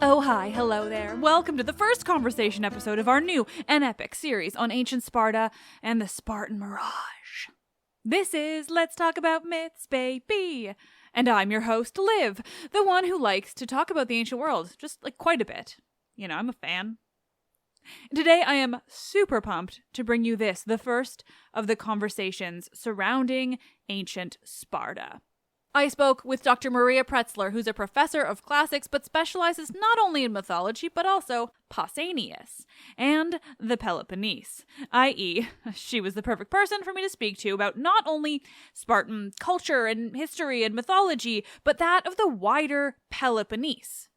Oh, hi, hello there. Welcome to the first conversation episode of our new and epic series on ancient Sparta and the Spartan Mirage. This is Let's Talk About Myths, baby. And I'm your host, Liv, the one who likes to talk about the ancient world, just like quite a bit. You know, I'm a fan. Today I am super pumped to bring you this, the first of the conversations surrounding ancient Sparta. I spoke with Dr. Maria Pretzler, who's a professor of classics but specializes not only in mythology but also Pausanias and the Peloponnese, i.e., she was the perfect person for me to speak to about not only Spartan culture and history and mythology, but that of the wider Peloponnese.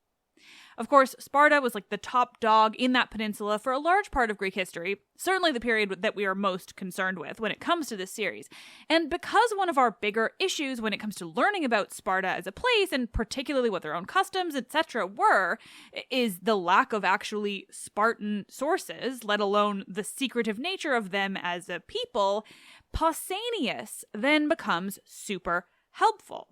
Of course, Sparta was like the top dog in that peninsula for a large part of Greek history, certainly the period that we are most concerned with when it comes to this series. And because one of our bigger issues when it comes to learning about Sparta as a place, and particularly what their own customs, etc. were, is the lack of actually Spartan sources, let alone the secretive nature of them as a people, Pausanias then becomes super helpful.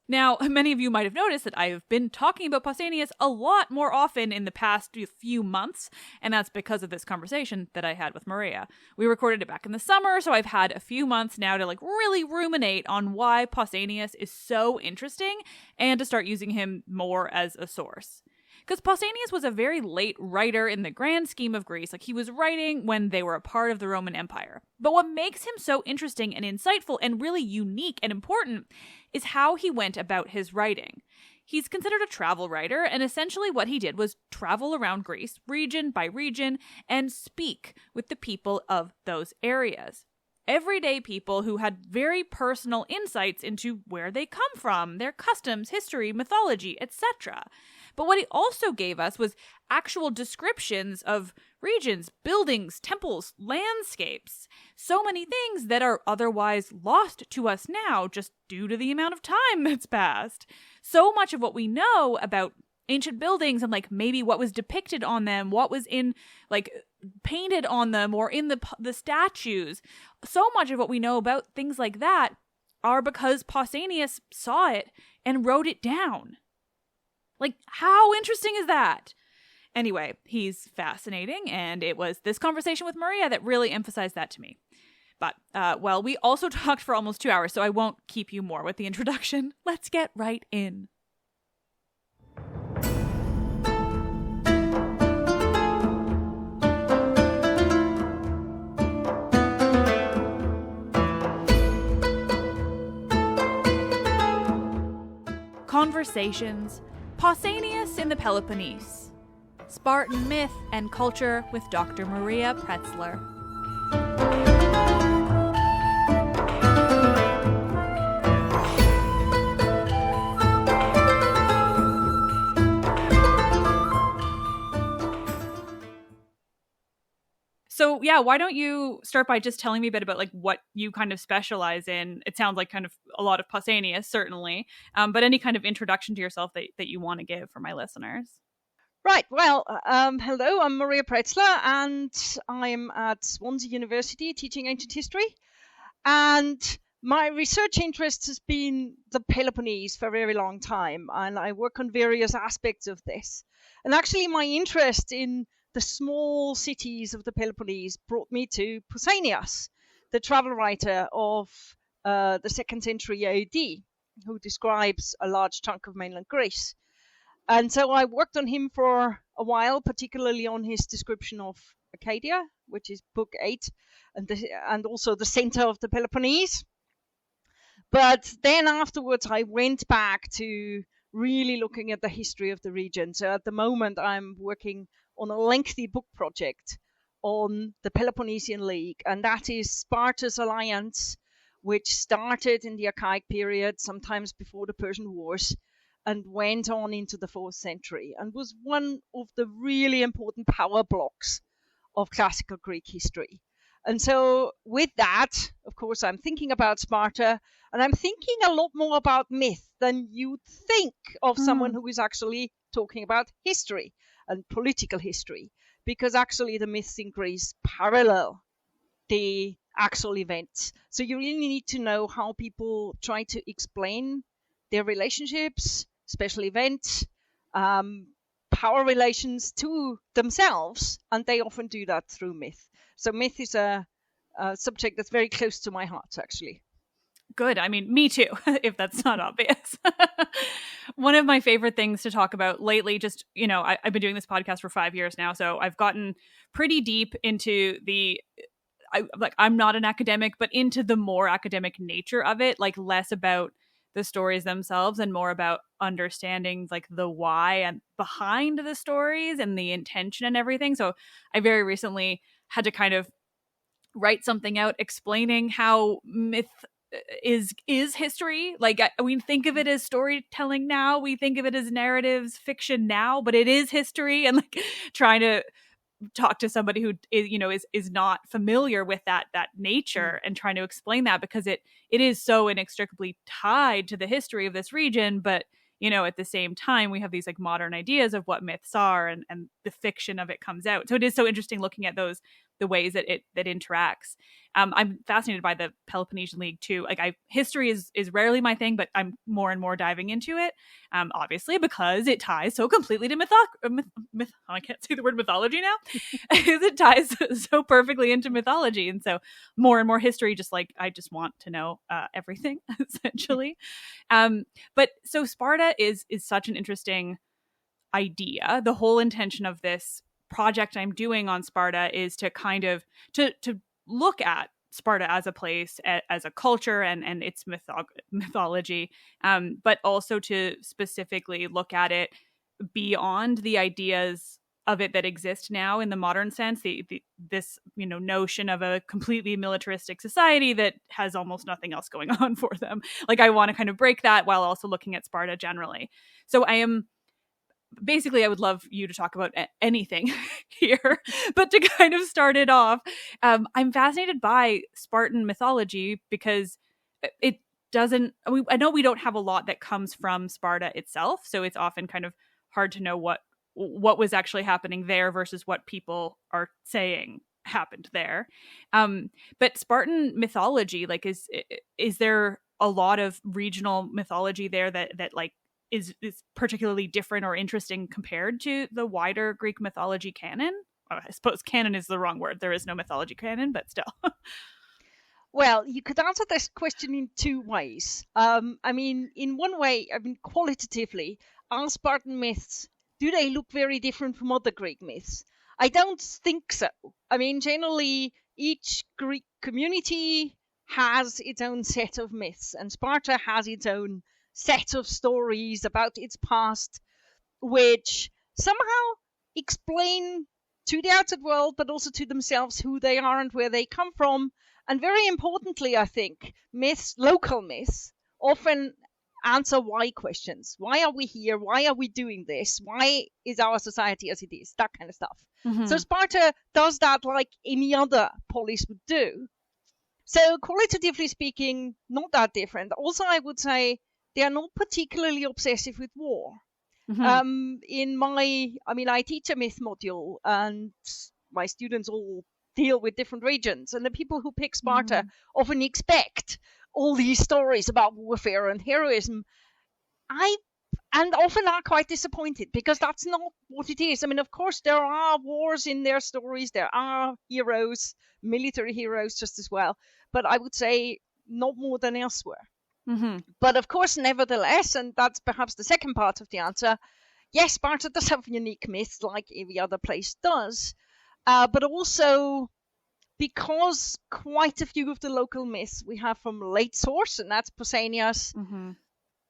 Now, many of you might have noticed that I have been talking about Pausanias a lot more often in the past few months, and that's because of this conversation that I had with Maria. We recorded it back in the summer, so I've had a few months now to really ruminate on why Pausanias is so interesting and to start using him more as a source. Because Pausanias was a very late writer in the grand scheme of Greece. He was writing when they were a part of the Roman Empire. But what makes him so interesting and insightful and really unique and important is how he went about his writing. He's considered a travel writer, and essentially what he did was travel around Greece, region by region, and speak with the people of those areas. Everyday people who had very personal insights into where they come from, their customs, history, mythology, etc. But what he also gave us was actual descriptions of regions, buildings, temples, landscapes. So many things that are otherwise lost to us now just due to the amount of time that's passed. So much of what we know about ancient buildings and maybe what was depicted on them, what was in painted on them or in the statues. So much of what we know about things like that are because Pausanias saw it and wrote it down. How interesting is that? Anyway, he's fascinating, and it was this conversation with Maria that really emphasized that to me. But, we also talked for almost 2 hours, so I won't keep you more with the introduction. Let's get right in. Conversations. Pausanias in the Peloponnese. Spartan myth and culture with Dr. Maria Pretzler. So why don't you start by just telling me a bit about what you kind of specialize in? It sounds like kind of a lot of Pausanias, certainly, but any kind of introduction to yourself that you want to give for my listeners. Right. Well, hello, I'm Maria Pretzler, and I'm at Swansea University teaching ancient history. And my research interest has been the Peloponnese for a very long time, and I work on various aspects of this. And actually, my interest in the small cities of the Peloponnese brought me to Pausanias, the travel writer of the 2nd century AD, who describes a large chunk of mainland Greece. And so I worked on him for a while, particularly on his description of Arcadia, which is book 8, and also the center of the Peloponnese. But then afterwards, I went back to really looking at the history of the region. So at the moment, I'm working on a lengthy book project on the Peloponnesian League, and that is Sparta's alliance, which started in the Archaic period, sometimes before the Persian Wars, and went on into the 4th century and was one of the really important power blocks of classical Greek history. And so with that, of course, I'm thinking about Sparta, and I'm thinking a lot more about myth than you'd think of someone who is actually talking about history and political history, because actually the myths in Greece parallel the actual events. So you really need to know how people try to explain their relationships, special events, power relations to themselves, and they often do that through myth. So myth is a subject that's very close to my heart, actually. Good. I mean, me too, if that's not obvious. One of my favorite things to talk about lately, just, I've been doing this podcast for 5 years now, so I've gotten pretty deep into I'm not an academic, but into the more academic nature of it, like less about the stories themselves and more about understanding like the why and behind the stories and the intention and everything. So I very recently had to kind of write something out explaining how myth is history. Like we think of it as storytelling now, we think of it as narratives fiction now, but it is history, and like trying to talk to somebody who is not familiar with that nature and trying to explain that, because it is so inextricably tied to the history of this region. But at the same time, we have these like modern ideas of what myths are, and the fiction of it comes out. So it is so interesting looking at the ways that it interacts. I'm fascinated by the Peloponnesian League too. Like history is rarely my thing, but I'm more and more diving into it. Obviously because it ties so completely to I can't say the word mythology now. It ties so perfectly into mythology, and so more and more history. Just like I just want to know everything essentially. But so Sparta is such an interesting idea. The whole intention of this project I'm doing on Sparta is to kind of to look at Sparta as a place, as a culture, and its mythology, but also to specifically look at it beyond the ideas of it that exist now in the modern sense. This notion of a completely militaristic society that has almost nothing else going on for them. Like I want to kind of break that while also looking at Sparta generally. So I would love you to talk about anything here, but to kind of start it off, I'm fascinated by Spartan mythology because it doesn't, I know we don't have a lot that comes from Sparta itself, so it's often kind of hard to know what was actually happening there versus what people are saying happened there. But Spartan mythology, like is there a lot of regional mythology there that like is particularly different or interesting compared to the wider Greek mythology canon? I suppose canon is the wrong word. There is no mythology canon, but still. Well, you could answer this question in two ways. In one way, qualitatively, are Spartan myths, do they look very different from other Greek myths? I don't think so. Generally, each Greek community has its own set of myths, and Sparta has its own set of stories about its past, which somehow explain to the outside world, but also to themselves, who they are and where they come from. And very importantly, I think, local myths, often answer why questions. Why are we here? Why are we doing this? Why is our society as it is? That kind of stuff. Mm-hmm. So Sparta does that like any other polis would do. So qualitatively speaking, not that different. Also, I would say they are not particularly obsessive with war. Mm-hmm. I teach a myth module, and my students all deal with different regions. And the people who pick Sparta often expect all these stories about warfare and heroism. And often are quite disappointed, because that's not what it is. Of course, there are wars in their stories. There are heroes, military heroes just as well. But I would say not more than elsewhere. Mm-hmm. But of course, nevertheless, and that's perhaps the second part of the answer, yes, Sparta does have unique myths like every other place does. But also, because quite a few of the local myths we have from late source, and that's Pausanias,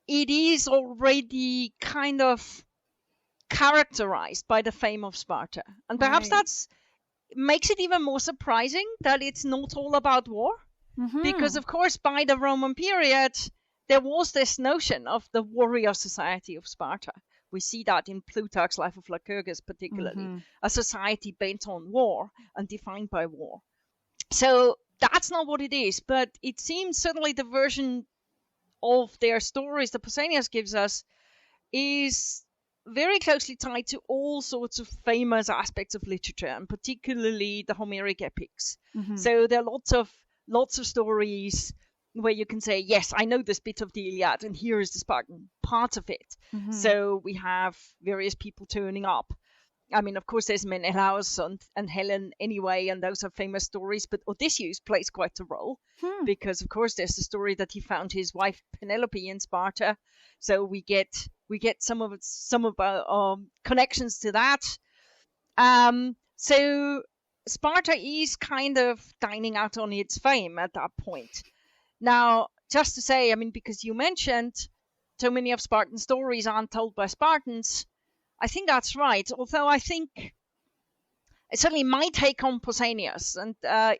it is already kind of characterized by the fame of Sparta. And perhaps that's makes it even more surprising that it's not all about war. Mm-hmm. Because, of course, by the Roman period, there was this notion of the warrior society of Sparta. We see that in Plutarch's Life of Lycurgus, particularly, a society bent on war and defined by war. So that's not what it is, but it seems certainly the version of their stories that Pausanias gives us is very closely tied to all sorts of famous aspects of literature, and particularly the Homeric epics. So there are lots of stories where you can say, yes, I know this bit of the Iliad, and here is the Spartan part of it. So we have various people turning up. I mean, of course, there's Menelaus and Helen anyway, and those are famous stories, but Odysseus plays quite a role because, of course, there's the story that he found his wife Penelope in Sparta. So we get some of our connections to that. So Sparta is kind of dining out on its fame at that point. Now, just to say, I mean, because you mentioned so many of Spartan stories aren't told by Spartans, I think that's right. Although I think certainly my take on Pausanias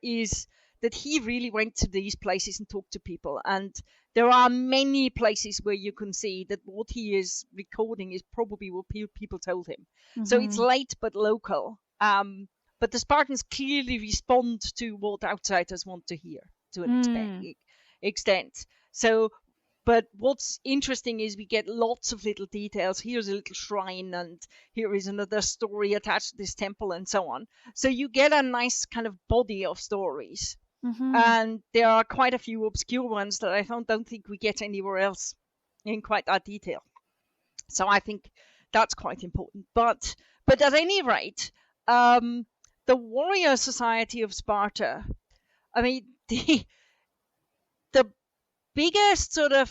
is that he really went to these places and talked to people. And there are many places where you can see that what he is recording is probably what people told him. So it's late but local. But the Spartans clearly respond to what outsiders want to hear to an extent. So, but what's interesting is we get lots of little details. Here's a little shrine, and here is another story attached to this temple, and so on. So you get a nice kind of body of stories. And there are quite a few obscure ones that I don't think we get anywhere else in quite that detail. So I think that's quite important. But at any rate, the warrior society of Sparta, I mean, the biggest sort of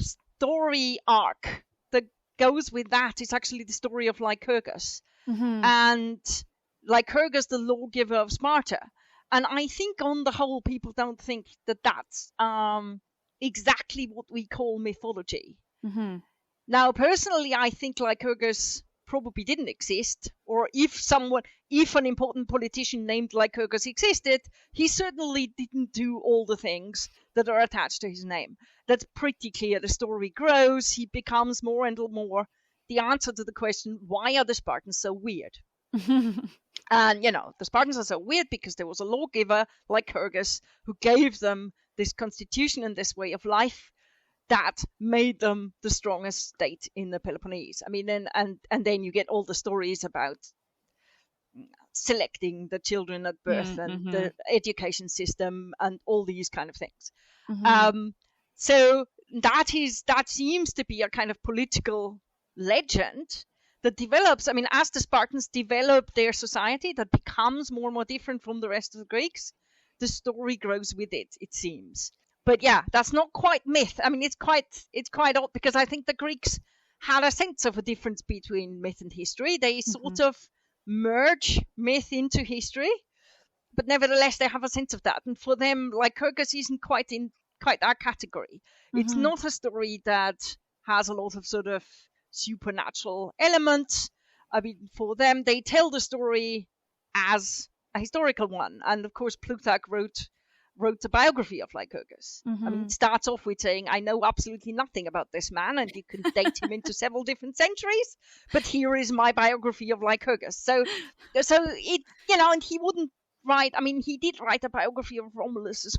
story arc that goes with that is actually the story of Lycurgus. And Lycurgus, the lawgiver of Sparta. And I think on the whole, people don't think that that's exactly what we call mythology. Now, personally, I think Lycurgus probably didn't exist, or if an important politician named Lycurgus existed, he certainly didn't do all the things that are attached to his name. That's pretty clear. The story grows, he becomes more and more the answer to the question, why are the Spartans so weird? And, the Spartans are so weird because there was a lawgiver, Lycurgus, who gave them this constitution and this way of life that made them the strongest state in the Peloponnese. I mean, and then you get all the stories about selecting the children at birth and the education system and all these kind of things. So that seems to be a kind of political legend that develops. I mean, as the Spartans develop their society that becomes more and more different from the rest of the Greeks, the story grows with it, it seems. But yeah, that's not quite myth. I mean, it's quite odd because I think the Greeks had a sense of a difference between myth and history. They sort of merge myth into history, but nevertheless, they have a sense of that. And for them, Lycurgus isn't quite in that category. It's not a story that has a lot of sort of supernatural elements. I mean, for them, they tell the story as a historical one. And of course, Plutarch wrote a biography of Lycurgus. I mean, it starts off with saying, I know absolutely nothing about this man, and you can date him into several different centuries, but here is my biography of Lycurgus. So it, and he wouldn't write, I mean, he did write a biography of Romulus as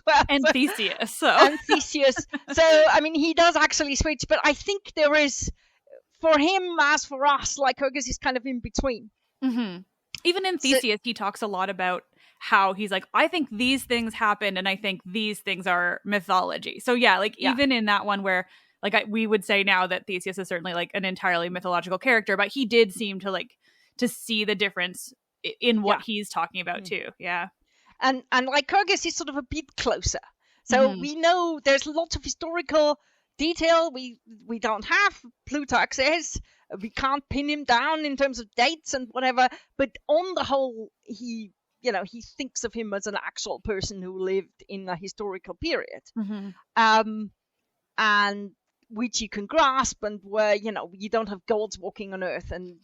well. And Theseus. And Theseus. So, I mean, he does actually switch, but I think there is, for him as for us, Lycurgus is kind of in between. Even in Theseus, he talks a lot about how he's like, I think these things happened, and I think these things are mythology. So yeah, even in that one where we would say now that Theseus is certainly like an entirely mythological character, but he did seem to see the difference in what he's talking about too. Yeah. And Lycurgus is sort of a bit closer. So we know there's lots of historical detail we don't have. Plutarch says we can't pin him down in terms of dates and whatever, but on the whole, he thinks of him as an actual person who lived in a historical period, and which you can grasp, and where, you don't have gods walking on earth, and,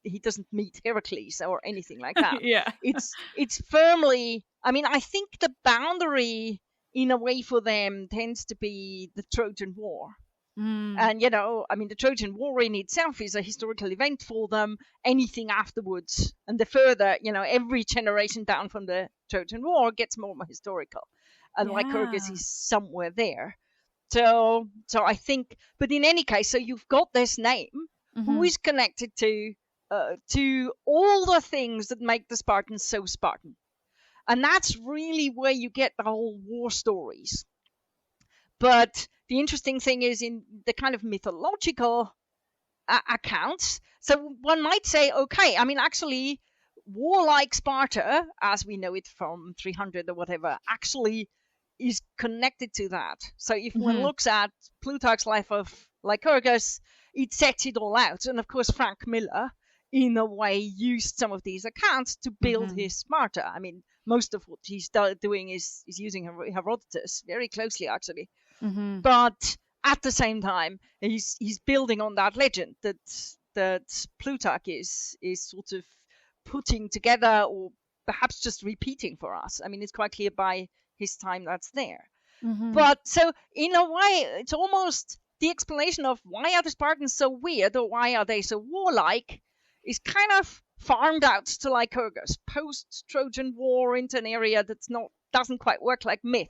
he doesn't meet Heracles or anything like that. Yeah. It's firmly, I mean, I think the boundary in a way for them tends to be the Trojan War. Mm. And, the Trojan War in itself is a historical event for them. Anything afterwards, and the further, every generation down from the Trojan War gets more and more historical. And Lycurgus is somewhere there. So I think, but in any case, so you've got this name who is connected to all the things that make the Spartans so Spartan. And that's really where you get the whole war stories. But the interesting thing is in the kind of mythological accounts. So one might say, okay, actually, warlike Sparta, as we know it from 300 or whatever, actually is connected to that. So if one looks at Plutarch's life of Lycurgus, it sets it all out. And of course, Frank Miller, in a way, used some of these accounts to build his Sparta. Most of what he's doing is using Herodotus very closely, actually. But at the same time, he's building on that legend that Plutarch is sort of putting together, or perhaps just repeating for us. It's quite clear by his time that's there. But so in a way, it's almost the explanation of why are the Spartans so weird, or why are they so warlike, is kind of farmed out to Lycurgus, post-Trojan War, into an area that's doesn't quite work like myth.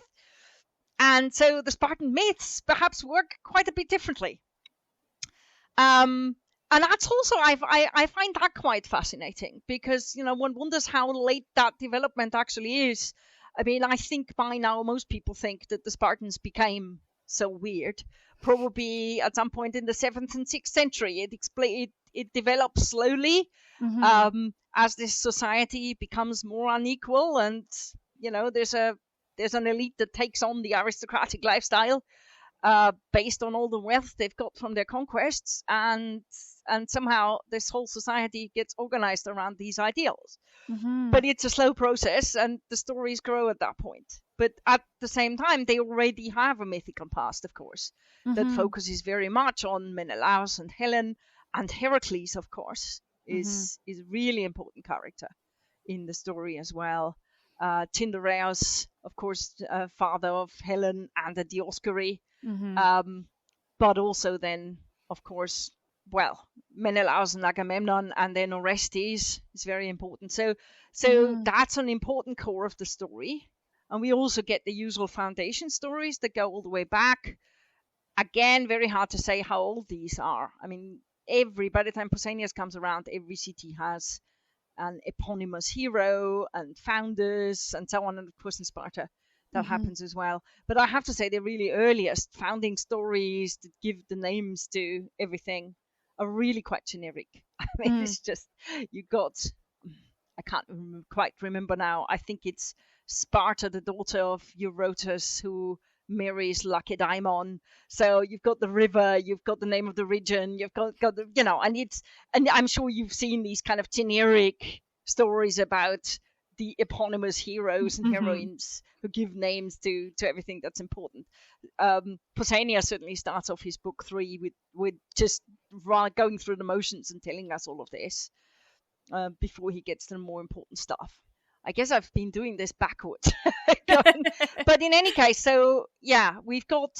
And so the Spartan myths perhaps work quite a bit differently. And that's also, I find that quite fascinating, because, one wonders how late that development actually is. I think by now most people think that the Spartans became so weird. Probably at some point in the 7th and 6th century, it develops slowly as this society becomes more unequal, and there's an elite that takes on the aristocratic lifestyle based on all the wealth they've got from their conquests, and somehow this whole society gets organized around these ideals. But it's a slow process, and the stories grow at that point. But at the same time, they already have a mythical past, of course, that focuses very much on Menelaus and Helen, and Heracles, of course, is a really important character in the story as well. Tyndareus, of course, father of Helen and the Dioscuri, but also then, of course, Menelaus and Agamemnon, and then Orestes is very important. So that's an important core of the story. And we also get the usual foundation stories that go all the way back. Again, very hard to say how old these are. By the time Pausanias comes around, every city has an eponymous hero and founders and so on. And of course in Sparta that happens as well. But I have to say the really earliest founding stories that give the names to everything are really quite generic. It's just, I can't quite remember now. I think it's Sparta, the daughter of Eurotas, who marries Lacedaemon. So you've got the river, you've got the name of the region, you've got the, and I'm sure you've seen these kind of generic stories about the eponymous heroes and heroines who give names to everything that's important. Pausanias certainly starts off his book 3 with just going through the motions and telling us all of this before he gets to the more important stuff. I guess I've been doing this backwards. But in any case, so yeah, we've got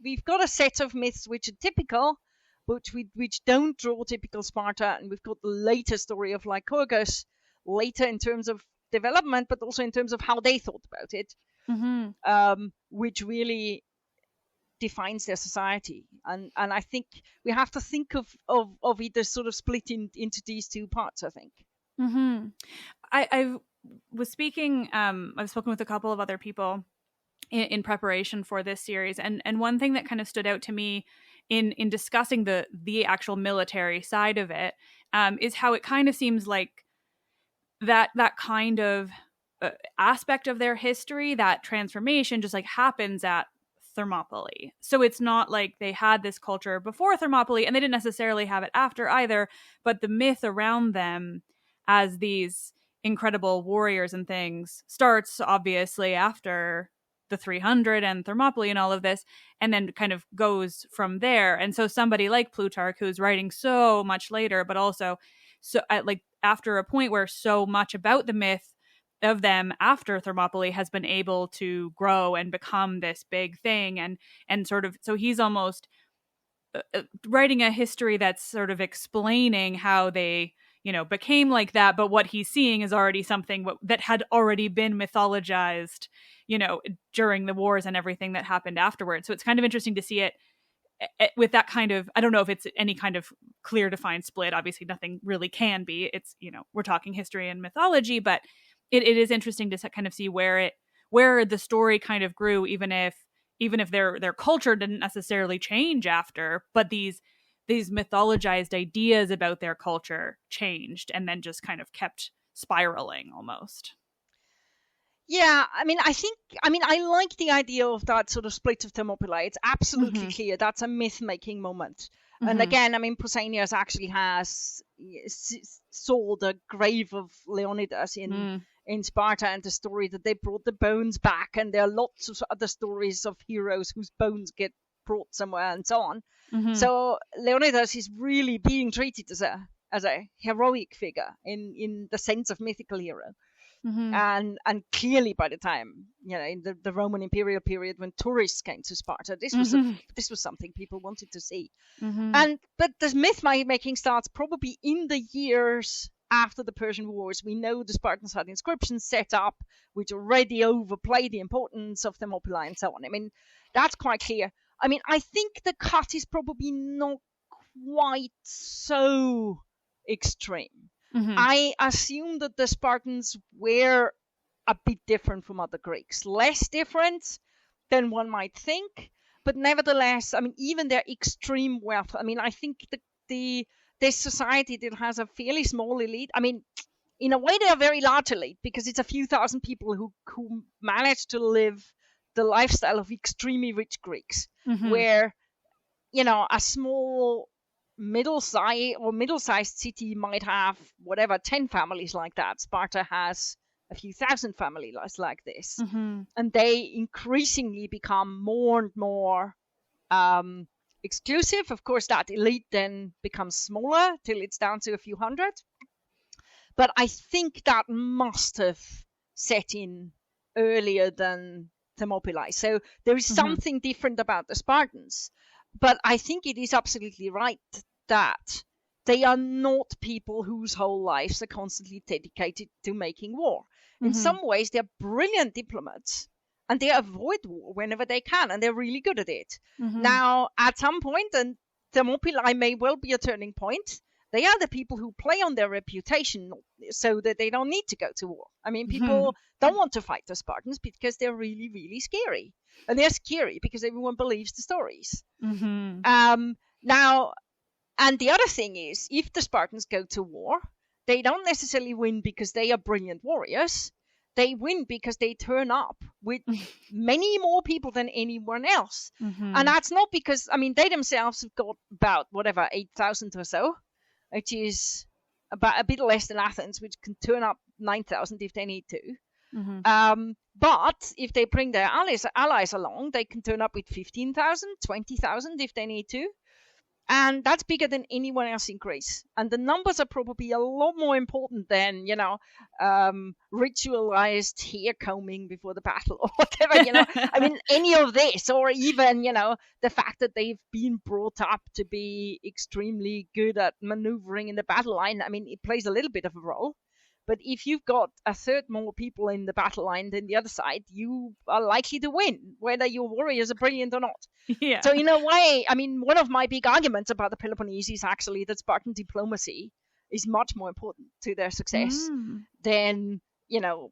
a set of myths which are typical, but which don't draw typical Sparta, and we've got the later story of Lycurgus, later in terms of development, but also in terms of how they thought about it, which really defines their society. And I think we have to think of it as sort of split into these two parts, I think. I was speaking, I've spoken with a couple of other people in preparation for this series, and one thing that kind of stood out to me in discussing the actual military side of it is how it kind of seems like that kind of aspect of their history, that transformation, just like happens at Thermopylae. So it's not like they had this culture before Thermopylae and they didn't necessarily have it after either, but the myth around them as these incredible warriors and things starts obviously after the 300 and Thermopylae and all of this, and then kind of goes from there. And so somebody like Plutarch, who's writing so much later, but also so like after a point where so much about the myth of them after Thermopylae has been able to grow and become this big thing, and sort of, so he's almost writing a history that's sort of explaining how they, became like that, but what he's seeing is already something that had already been mythologized, during the wars and everything that happened afterwards. So it's kind of interesting to see it with that kind of, I don't know if it's any kind of clear defined split. Obviously nothing really can be. It's, we're talking history and mythology, but it is interesting to kind of see where the story kind of grew, even if their culture didn't necessarily change after, but these mythologized ideas about their culture changed and then just kind of kept spiraling almost. Yeah, I like the idea of that sort of split of Thermopylae. It's absolutely clear that's a myth-making moment. And again, Pausanias actually saw the grave of Leonidas in Sparta, and the story that they brought the bones back, and there are lots of other stories of heroes whose bones get brought somewhere and so on. So Leonidas is really being treated as a heroic figure in the sense of mythical hero. And clearly by the time, in the Roman imperial period, when tourists came to Sparta, this was something people wanted to see. But the myth making starts probably in the years after the Persian Wars. We know the Spartans had inscriptions set up which already overplay the importance of Thermopylae and so on. That's quite clear. I think the cut is probably not quite so extreme. I assume that the Spartans were a bit different from other Greeks, less different than one might think, but nevertheless, even their extreme wealth. I think this society that has a fairly small elite. In a way, they are very large elite because it's a few thousand people who manage to live the lifestyle of extremely rich Greeks, where a small middle-sized city might have 10 families like that. Sparta has a few thousand families like this, and they increasingly become more and more exclusive. Of course, that elite then becomes smaller till it's down to a few hundred. But I think that must have set in earlier than Thermopylae. So there is something different about the Spartans. But I think it is absolutely right that they are not people whose whole lives are constantly dedicated to making war. In some ways, they're brilliant diplomats, and they avoid war whenever they can, and they're really good at it. Now, at some point, and Thermopylae may well be a turning point, they are the people who play on their reputation so that they don't need to go to war. People don't want to fight the Spartans because they're really, really scary. And they're scary because everyone believes the stories. Now, and the other thing is, if the Spartans go to war, they don't necessarily win because they are brilliant warriors. They win because they turn up with many more people than anyone else. And that's not because, they themselves have got about 8,000 or so, which is about a bit less than Athens, which can turn up 9,000 if they need to. But if they bring their allies along, they can turn up with 15,000, 20,000 if they need to. And that's bigger than anyone else in Greece. And the numbers are probably a lot more important than, ritualized hair combing before the battle or whatever, any of this, or even, the fact that they've been brought up to be extremely good at maneuvering in the battle line. It plays a little bit of a role. But if you've got a third more people in the battle line than the other side, you are likely to win, whether your warriors are brilliant or not. Yeah. So in a way, one of my big arguments about the Peloponnese is actually that Spartan diplomacy is much more important to their success than,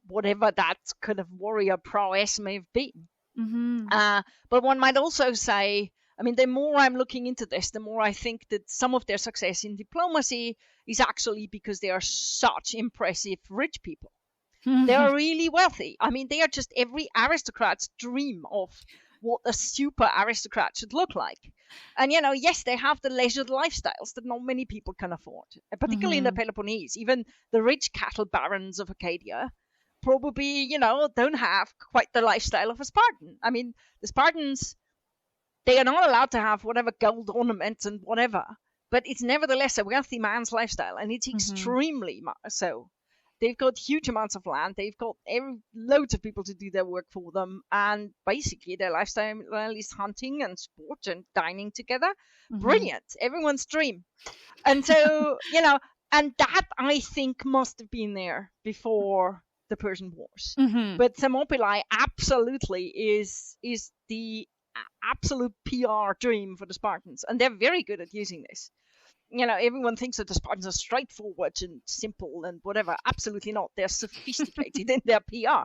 whatever that kind of warrior prowess may have been. But one might also say, the more I'm looking into this, the more I think that some of their success in diplomacy is actually because they are such impressive rich people. They are really wealthy. They are just every aristocrat's dream of what a super aristocrat should look like. And, yes, they have the leisured lifestyles that not many people can afford, particularly in the Peloponnese. Even the rich cattle barons of Arcadia probably, don't have quite the lifestyle of a Spartan. The Spartans, they are not allowed to have whatever gold ornaments and whatever, but it's nevertheless a wealthy man's lifestyle, and it's extremely so. They've got huge amounts of land. They've got loads of people to do their work for them. And basically their lifestyle is hunting and sport and dining together. Mm-hmm. Brilliant. Everyone's dream. And so, and that I think must have been there before the Persian Wars. Mm-hmm. But Thermopylae absolutely is the absolute PR dream for the Spartans. And they're very good at using this. Everyone thinks that the Spartans are straightforward and simple and whatever. Absolutely not. They're sophisticated in their PR.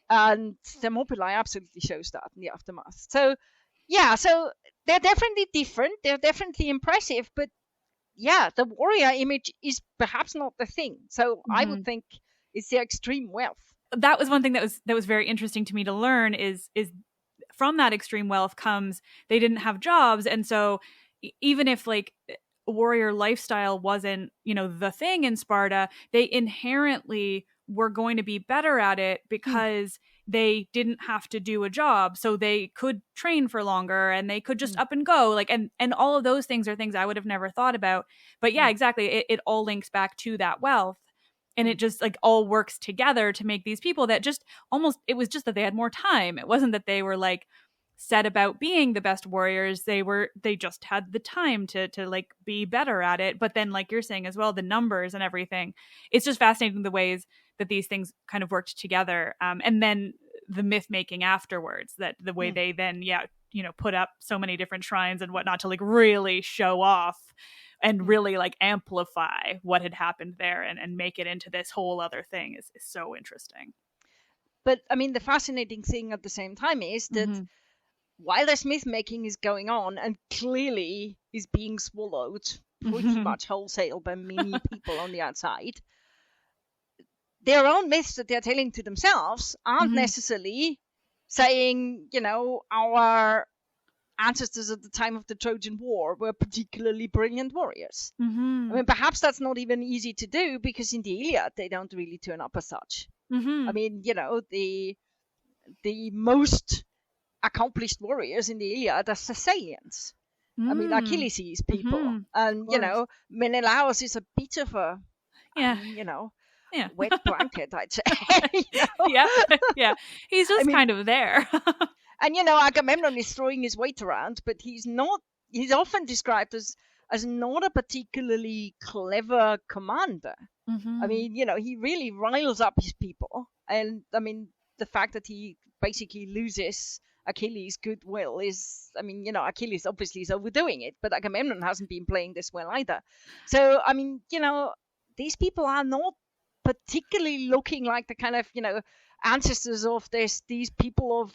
And Thermopylae absolutely shows that in the aftermath. So, yeah, so they're definitely different. They're definitely impressive. But, yeah, the warrior image is perhaps not the thing. So I would think it's their extreme wealth. That was one thing that was very interesting to me to learn is from that extreme wealth comes they didn't have jobs. And so even if like warrior lifestyle wasn't, the thing in Sparta, they inherently were going to be better at it because they didn't have to do a job. So they could train for longer and they could just up and go. Like, and all of those things are things I would have never thought about. But yeah, exactly. It all links back to that wealth. And it just like all works together to make these people that just it was just that they had more time. It wasn't that they were like set about being the best warriors. They just had the time to like be better at it. But then like you're saying as well, the numbers and everything, it's just fascinating the ways that these things kind of worked together. And then the myth making afterwards, that the way they then, put up so many different shrines and whatnot to like really show off and really like amplify what had happened there and make it into this whole other thing is so interesting. But I mean, the fascinating thing at the same time is that while this myth making is going on and clearly is being swallowed pretty much wholesale by many people on the outside, their own myths that they're telling to themselves aren't necessarily saying, our ancestors at the time of the Trojan War were particularly brilliant warriors. I mean, perhaps that's not even easy to do because in the Iliad, they don't really turn up as such. I mean, the most accomplished warriors in the Iliad are Thessalians. I mean, Achilles' people. And, Menelaus is a bit of a, wet blanket, I'd say. Yeah. He's just kind of there. And, Agamemnon is throwing his weight around, but he's often described as not a particularly clever commander. I mean, he really riles up his people. And, I mean, the fact that he basically loses Achilles' goodwill is, I mean, Achilles obviously is overdoing it, but Agamemnon hasn't been playing this well either. So, I mean, these people are not particularly looking like the kind of, ancestors of these people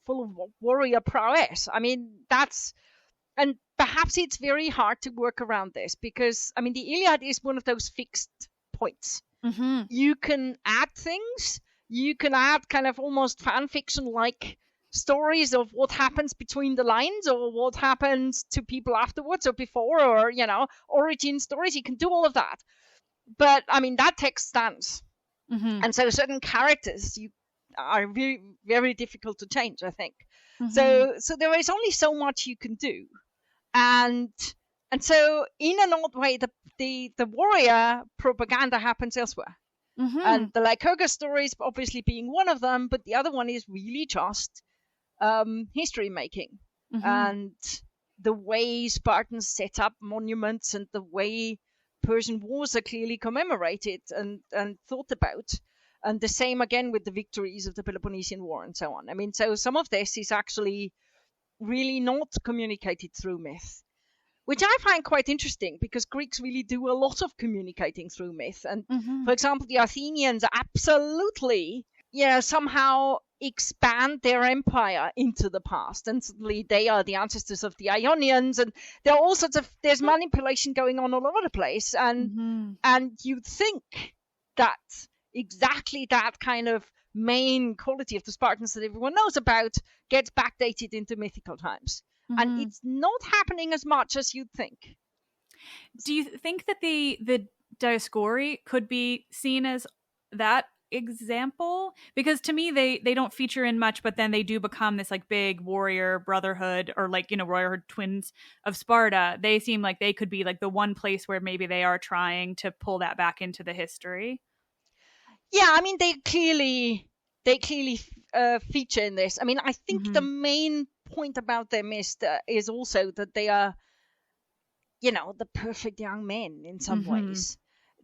full of warrior prowess. I mean, and perhaps it's very hard to work around this because, I mean, the Iliad is one of those fixed points. You can add things. You can add kind of almost fan fiction-like stories of what happens between the lines or what happens to people afterwards or before or, origin stories. You can do all of that. But, I mean, that text stands. And so certain characters are very, very difficult to change, I think. So there is only so much you can do. And so in an odd way, the warrior propaganda happens elsewhere. And the Lycurgus stories obviously being one of them, but the other one is really just history making. And the way Spartans set up monuments and the way Persian wars are clearly commemorated and thought about. And the same again with the victories of the Peloponnesian War and so on. I mean, so some of this is actually really not communicated through myth, which I find quite interesting because Greeks really do a lot of communicating through myth. And for example, the Athenians absolutely, somehow expand their empire into the past. And suddenly they are the ancestors of the Ionians. And there are all sorts of, there's manipulation going on all over the place. And you'd think that exactly that kind of main quality of the Spartans that everyone knows about gets backdated into mythical times. And it's not happening as much as you'd think. Do you think that the Dioscuri could be seen as that example? Because to me, they don't feature in much, but then they do become this like big warrior brotherhood or like, warrior twins of Sparta. They seem like they could be like the one place where maybe they are trying to pull that back into the history. Yeah, I mean, they clearly feature in this. I mean, I think the main point about them is also that they are, the perfect young men in some ways.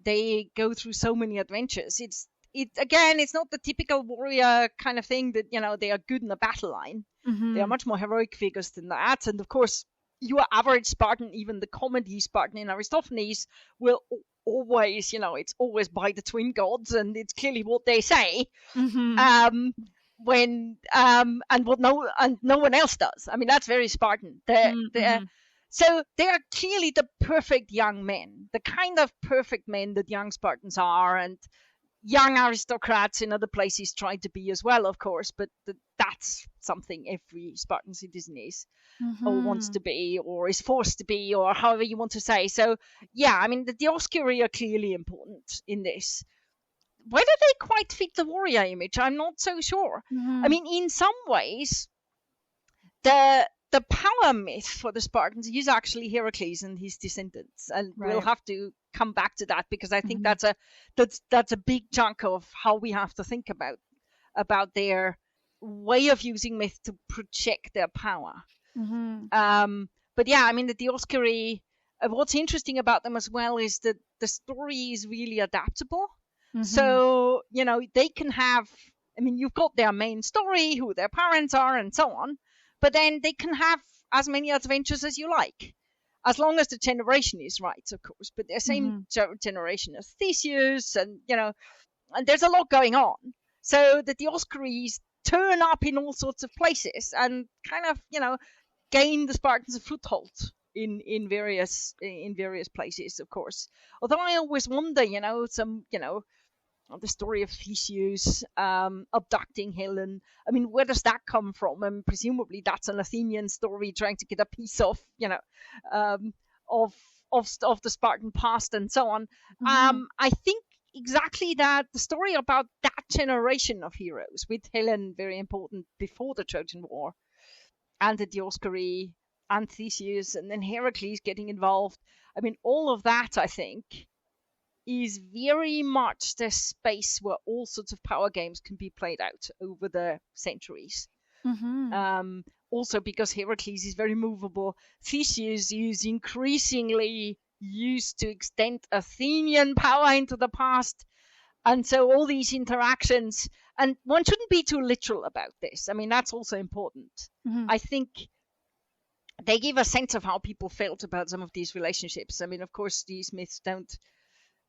They go through so many adventures. It's not the typical warrior kind of thing that, they are good in the battle line. They are much more heroic figures than that. And of course, your average Spartan, even the comedy Spartan in Aristophanes, will always, it's always by the twin gods, and it's clearly what they say. When and what no one else does. I mean, that's very Spartan. So they are clearly the perfect young men, the kind of perfect men that young Spartans are, and young aristocrats in other places try to be as well, of course. But that's something every Spartan citizen is, or wants to be, or is forced to be, or however you want to say. So yeah, I mean, the Dioscuri are clearly important in this. Whether they quite fit the warrior image, I'm not so sure. I mean, in some ways, the power myth for the Spartans is actually Heracles and his descendants, and we'll have to come back to that, because I think that's a big chunk of how we have to think about their way of using myth to project their power. But yeah, I mean, the Dioscuri, what's interesting about them as well is that the story is really adaptable. So, they can have, I mean, you've got their main story, who their parents are, and so on. But then they can have as many adventures as you like, as long as the generation is right, of course. But the same generation as Theseus, and, and there's a lot going on. So the Dioscuries turn up in all sorts of places and kind of, gain the Spartans a foothold in various places, of course. Although I always wonder, the story of Theseus abducting Helen. I mean, where does that come from? And presumably that's an Athenian story trying to get a piece of, of the Spartan past and so on. I think exactly that the story about that generation of heroes, with Helen very important before the Trojan War, and the Dioscuri and Theseus, and then Heracles getting involved. I mean, all of that, I think, is very much the space where all sorts of power games can be played out over the centuries. Also because Heracles is very movable. Theseus is increasingly used to extend Athenian power into the past. And so all these interactions, and one shouldn't be too literal about this. I mean, that's also important. I think they give a sense of how people felt about some of these relationships. I mean, of course, these myths don't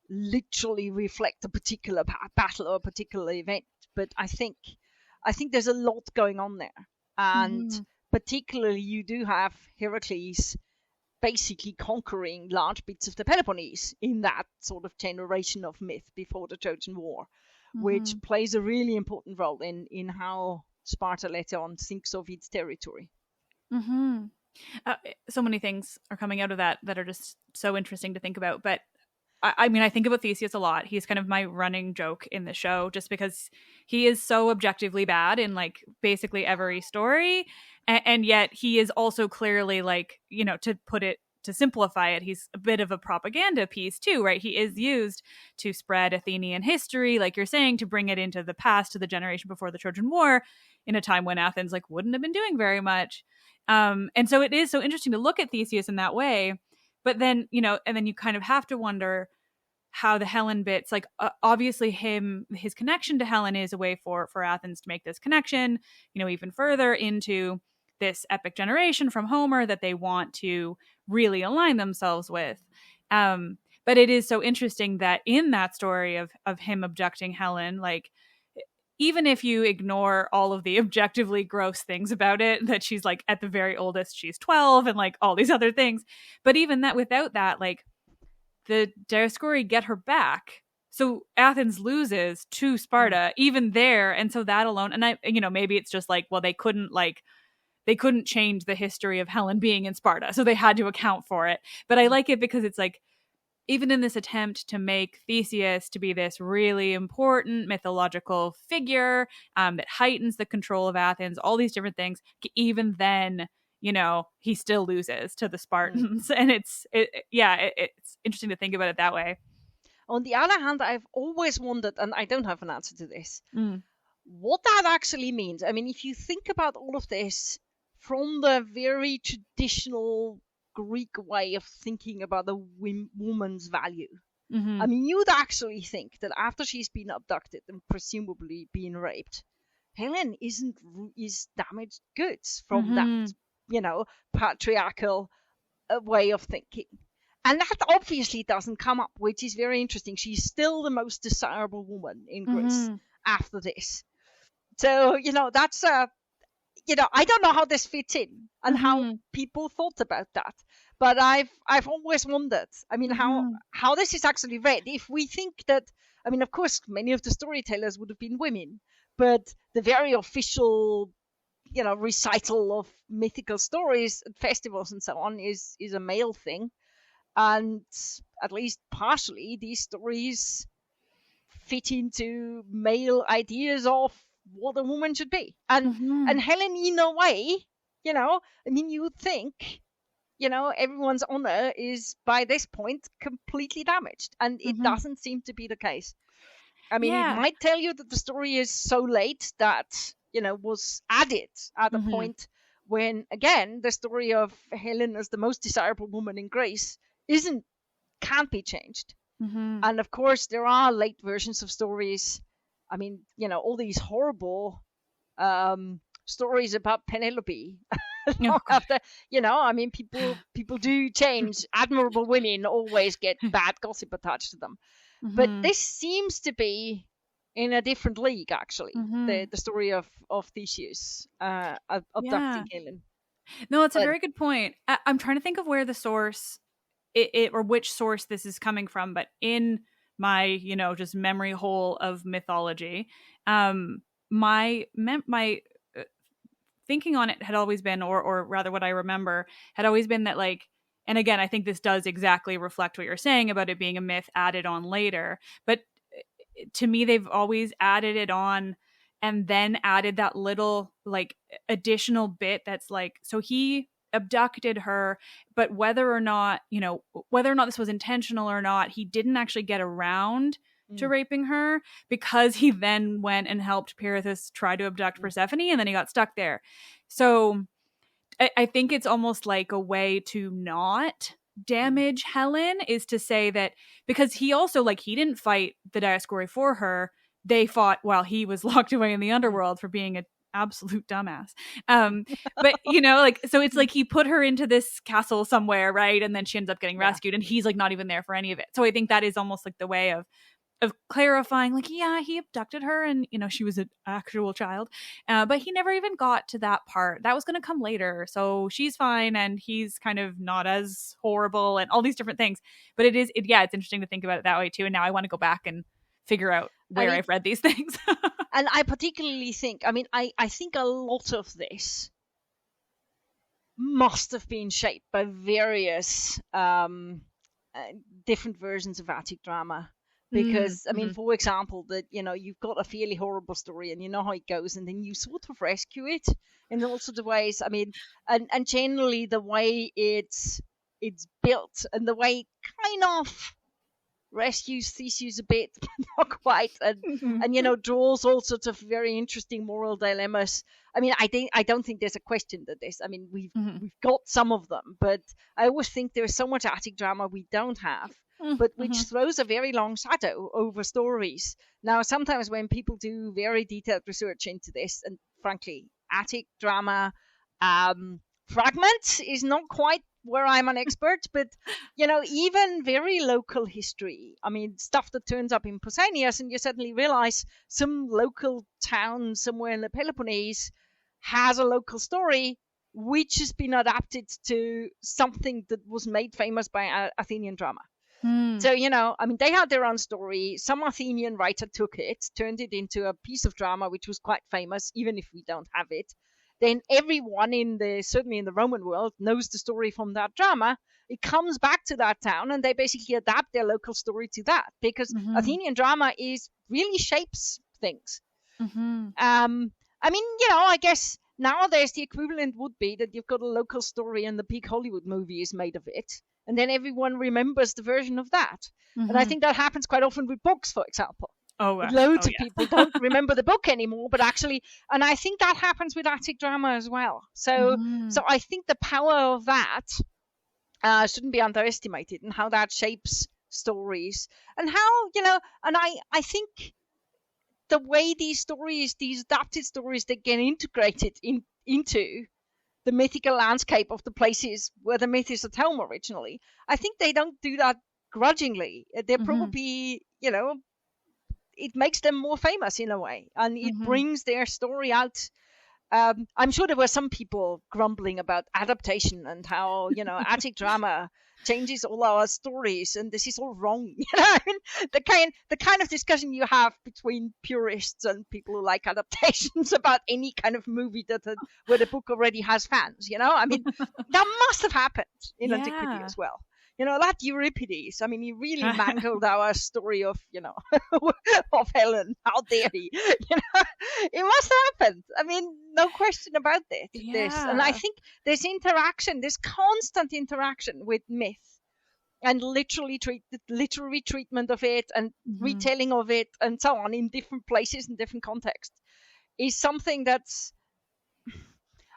literally reflect a particular battle or a particular event, but I think there's a lot going on there, and particularly you do have Heracles basically conquering large bits of the Peloponnese in that sort of generation of myth before the Trojan War, which plays a really important role in how Sparta later on thinks of its territory. So many things are coming out of that are just so interesting to think about, but I mean, I think about Theseus a lot. He's kind of my running joke in the show, just because he is so objectively bad in like basically every story. And yet he is also clearly, like, to simplify it, he's a bit of a propaganda piece too, right? He is used to spread Athenian history, like you're saying, to bring it into the past, to the generation before the Trojan War, in a time when Athens like wouldn't have been doing very much. And so it is so interesting to look at Theseus in that way. But then, and then you kind of have to wonder how the Helen bits, like obviously his connection to Helen is a way for Athens to make this connection, even further into this epic generation from Homer that they want to really align themselves with. But it is so interesting that in that story of him abducting Helen, like, even if you ignore all of the objectively gross things about it, that she's like at the very oldest, she's 12 and like all these other things. But even that, without that, like the Dioscuri get her back. So Athens loses to Sparta even there. And so that alone, and maybe it's just like, well, they couldn't change the history of Helen being in Sparta. So they had to account for it. But I like it because it's like, even in this attempt to make Theseus to be this really important mythological figure that heightens the control of Athens, all these different things, even then, he still loses to the Spartans. And it's interesting to think about it that way. On the other hand, I've always wondered, and I don't have an answer to this, Mm. what that actually means. I mean, if you think about all of this from the very traditional Greek way of thinking about the woman's value, Mm-hmm. I mean, you'd actually think that after she's been abducted and presumably been raped, Helen is damaged goods from that, Mm-hmm. patriarchal way of thinking. And that obviously doesn't come up, which is very interesting. She's still the most desirable woman in Greece Mm-hmm. after this. So, that's I don't know how this fits in and how Mm-hmm. people thought about that. But I've always wondered, I mean, Mm-hmm. how this is actually read. If we think that, I mean, of course, many of the storytellers would have been women, but the very official, recital of mythical stories at festivals and so on is a male thing. And at least partially, these stories fit into male ideas of what a woman should be. And Mm-hmm. Helen, in a way, I mean, you would think, everyone's honor is by this point completely damaged, and it Mm-hmm. doesn't seem to be the case. I mean, it Yeah. might tell you that the story is so late that, was added at a Mm-hmm. point when, again, the story of Helen as the most desirable woman in Greece can't be changed. Mm-hmm. And of course, there are late versions of stories. I mean, all these horrible stories about Penelope. Oh God. After, I mean, people do change. Admirable women always get bad gossip attached to them. But Mm-hmm. this seems to be in a different league, actually. Mm-hmm. The story of Theseus Yeah. abducting Helen. No, it's a But very good point. I'm trying to think of where the source it or which source this is coming from, but in my just memory hole of mythology, my thinking on it had always been, or rather, what I remember had always been that, like, and again, I think this does exactly reflect what you're saying about it being a myth added on later, but to me, they've always added it on and then added that little like additional bit that's like, so he abducted her, but whether or not this was intentional or not, he didn't actually get around to mm, raping her because he then went and helped Pirithous try to abduct mm, Persephone, and then he got stuck there. So I think it's almost like a way to not mm, damage Helen, is to say that because he also, like, he didn't fight the Dioscuri for her. They fought while he was locked away in the mm, underworld for being an absolute dumbass. But like, so it's mm, like he put her into this castle somewhere, right? And then she ends up getting yeah. rescued, and he's like not even there for any of it. So I think that is almost like the way of clarifying, like, yeah, he abducted her and she was an actual child, but he never even got to that part. That was going to come later, so she's fine and he's kind of not as horrible and all these different things. But yeah, it's interesting to think about it that way too, and now I want to go back and figure out I where mean, I've read these things. and I particularly think, I mean, I think a lot of this must have been shaped by various different versions of Attic drama. Because, I mean, Mm-hmm. for example, that, you've got a fairly horrible story and you know how it goes, and then you sort of rescue it in all sorts of ways. I mean, and generally the way it's built and the way it kind of rescues Theseus a bit, but not quite, Mm-hmm. and draws all sorts of very interesting moral dilemmas. I mean, I don't think there's a question that this. I mean, Mm-hmm. we've got some of them, but I always think there's so much Attic drama we don't have, but which Mm-hmm. throws a very long shadow over stories. Now, sometimes when people do very detailed research into this, and frankly, Attic drama fragments is not quite where I'm an expert, but even very local history. I mean, stuff that turns up in Pausanias, and you suddenly realize some local town somewhere in the Peloponnese has a local story which has been adapted to something that was made famous by Athenian drama. Mm-hmm. So, I mean, they had their own story. Some Athenian writer took it, turned it into a piece of drama, which was quite famous, even if we don't have it. Then everyone certainly in the Roman world, knows the story from that drama. It comes back to that town, and they basically adapt their local story to that, because Mm-hmm. Athenian drama really shapes things. Mm-hmm. I mean, I guess nowadays the equivalent would be that you've got a local story and the big Hollywood movie is made of it. and then everyone remembers the version of that. And I Mhm. think that happens quite often with books, for example. Oh, Loads oh of yeah. people don't remember the book anymore, but actually, and I think that happens with Attic drama as well. So Mhm. I think the power of that shouldn't be underestimated, and how that shapes stories, and how, and I think the way these stories, these adapted stories, they get integrated into the mythical landscape of the places where the myth is at home originally. I think they don't do that grudgingly. They're Mhm. probably, it makes them more famous in a way, and it Mhm. brings their story out. I'm sure there were some people grumbling about adaptation and how, Attic drama changes all our stories, and this is all wrong. I mean, the kind of discussion you have between purists and people who like adaptations about any kind of movie where the book already has fans. I mean, that must have happened in antiquity Yeah. as well. That Euripides, I mean, he really mangled our story of, of Helen. How dare he? It must have happened. I mean, no question about this. And I Yeah. think there's interaction, there's constant interaction with myth, and literary treatment of it, and Mhm. retelling of it, and so on, in different places and different contexts, is something that's,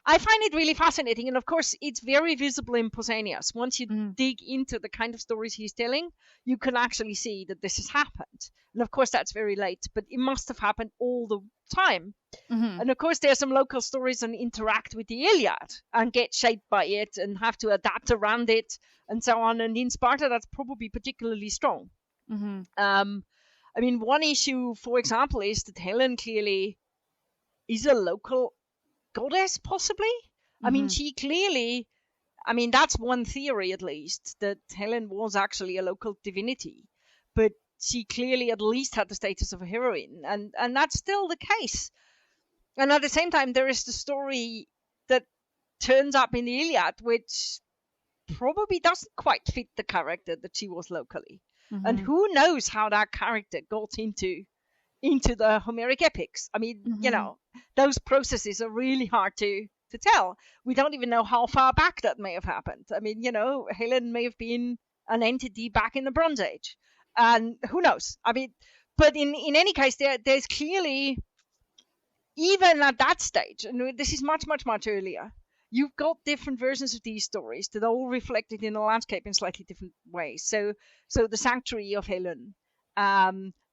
I find it really fascinating. And of course, it's very visible in Pausanias. Once you Mm. dig into the kind of stories he's telling, you can actually see that this has happened. And of course, that's very late, but it must have happened all the time. Mhm. And of course, there are some local stories that interact with the Iliad and get shaped by it and have to adapt around it and so on. And in Sparta, that's probably particularly strong. Mhm. I mean, one issue, for example, is that Helen clearly is a local goddess, possibly. I mean, Mhm. she clearly, I mean, that's one theory at least, that Helen was actually a local divinity. But she clearly at least had the status of a heroine. And that's still the case. And at the same time, there is the story that turns up in the Iliad, which probably doesn't quite fit the character that she was locally. And Mhm. who knows how that character got into the Homeric epics. I mean, Mhm. those processes are really hard to tell. We don't even know how far back that may have happened. I mean, Helen may have been an entity back in the Bronze Age, and who knows? I mean, but in any case, there's clearly, even at that stage, and this is much, much, much earlier, you've got different versions of these stories that are all reflected in the landscape in slightly different ways. So the sanctuary of Helen,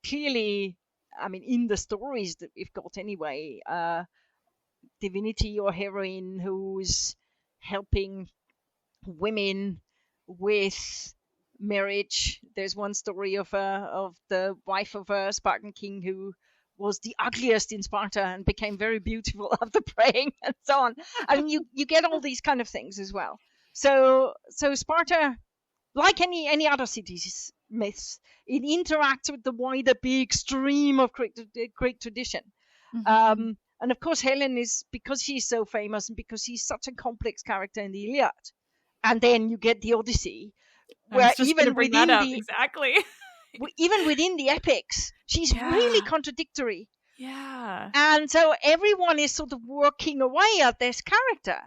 clearly, I mean, in the stories that we've got anyway, divinity or heroine who's helping women with marriage. There's one story of the wife of a Spartan king who was the ugliest in Sparta and became very beautiful after praying, and so on. I mean, you get all these kind of things as well. So Sparta, like any other city's myths, it interacts with the wider big stream of Greek tradition. Mhm. And of course, Helen is, because she's so famous and because she's such a complex character in the Iliad. And then you get the Odyssey, I was where just gonna bring that up. Exactly. even within the epics, she's really Yeah. contradictory. Yeah. And so everyone is sort of working away at this character.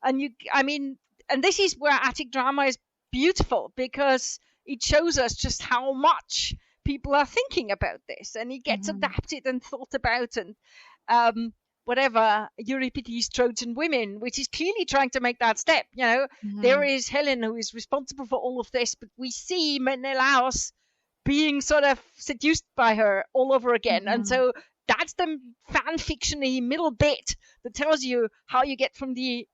I mean, and this is where Attic drama is beautiful, because it shows us just how much people are thinking about this, and it gets Mhm. adapted and thought about, and um, whatever, Euripides' Trojan women, which is clearly trying to make that step. There Mhm. is Helen who is responsible for all of this, but we see Menelaus being sort of seduced by her all over again. And Mhm. so that's the fan fictiony middle bit that tells you how you get from the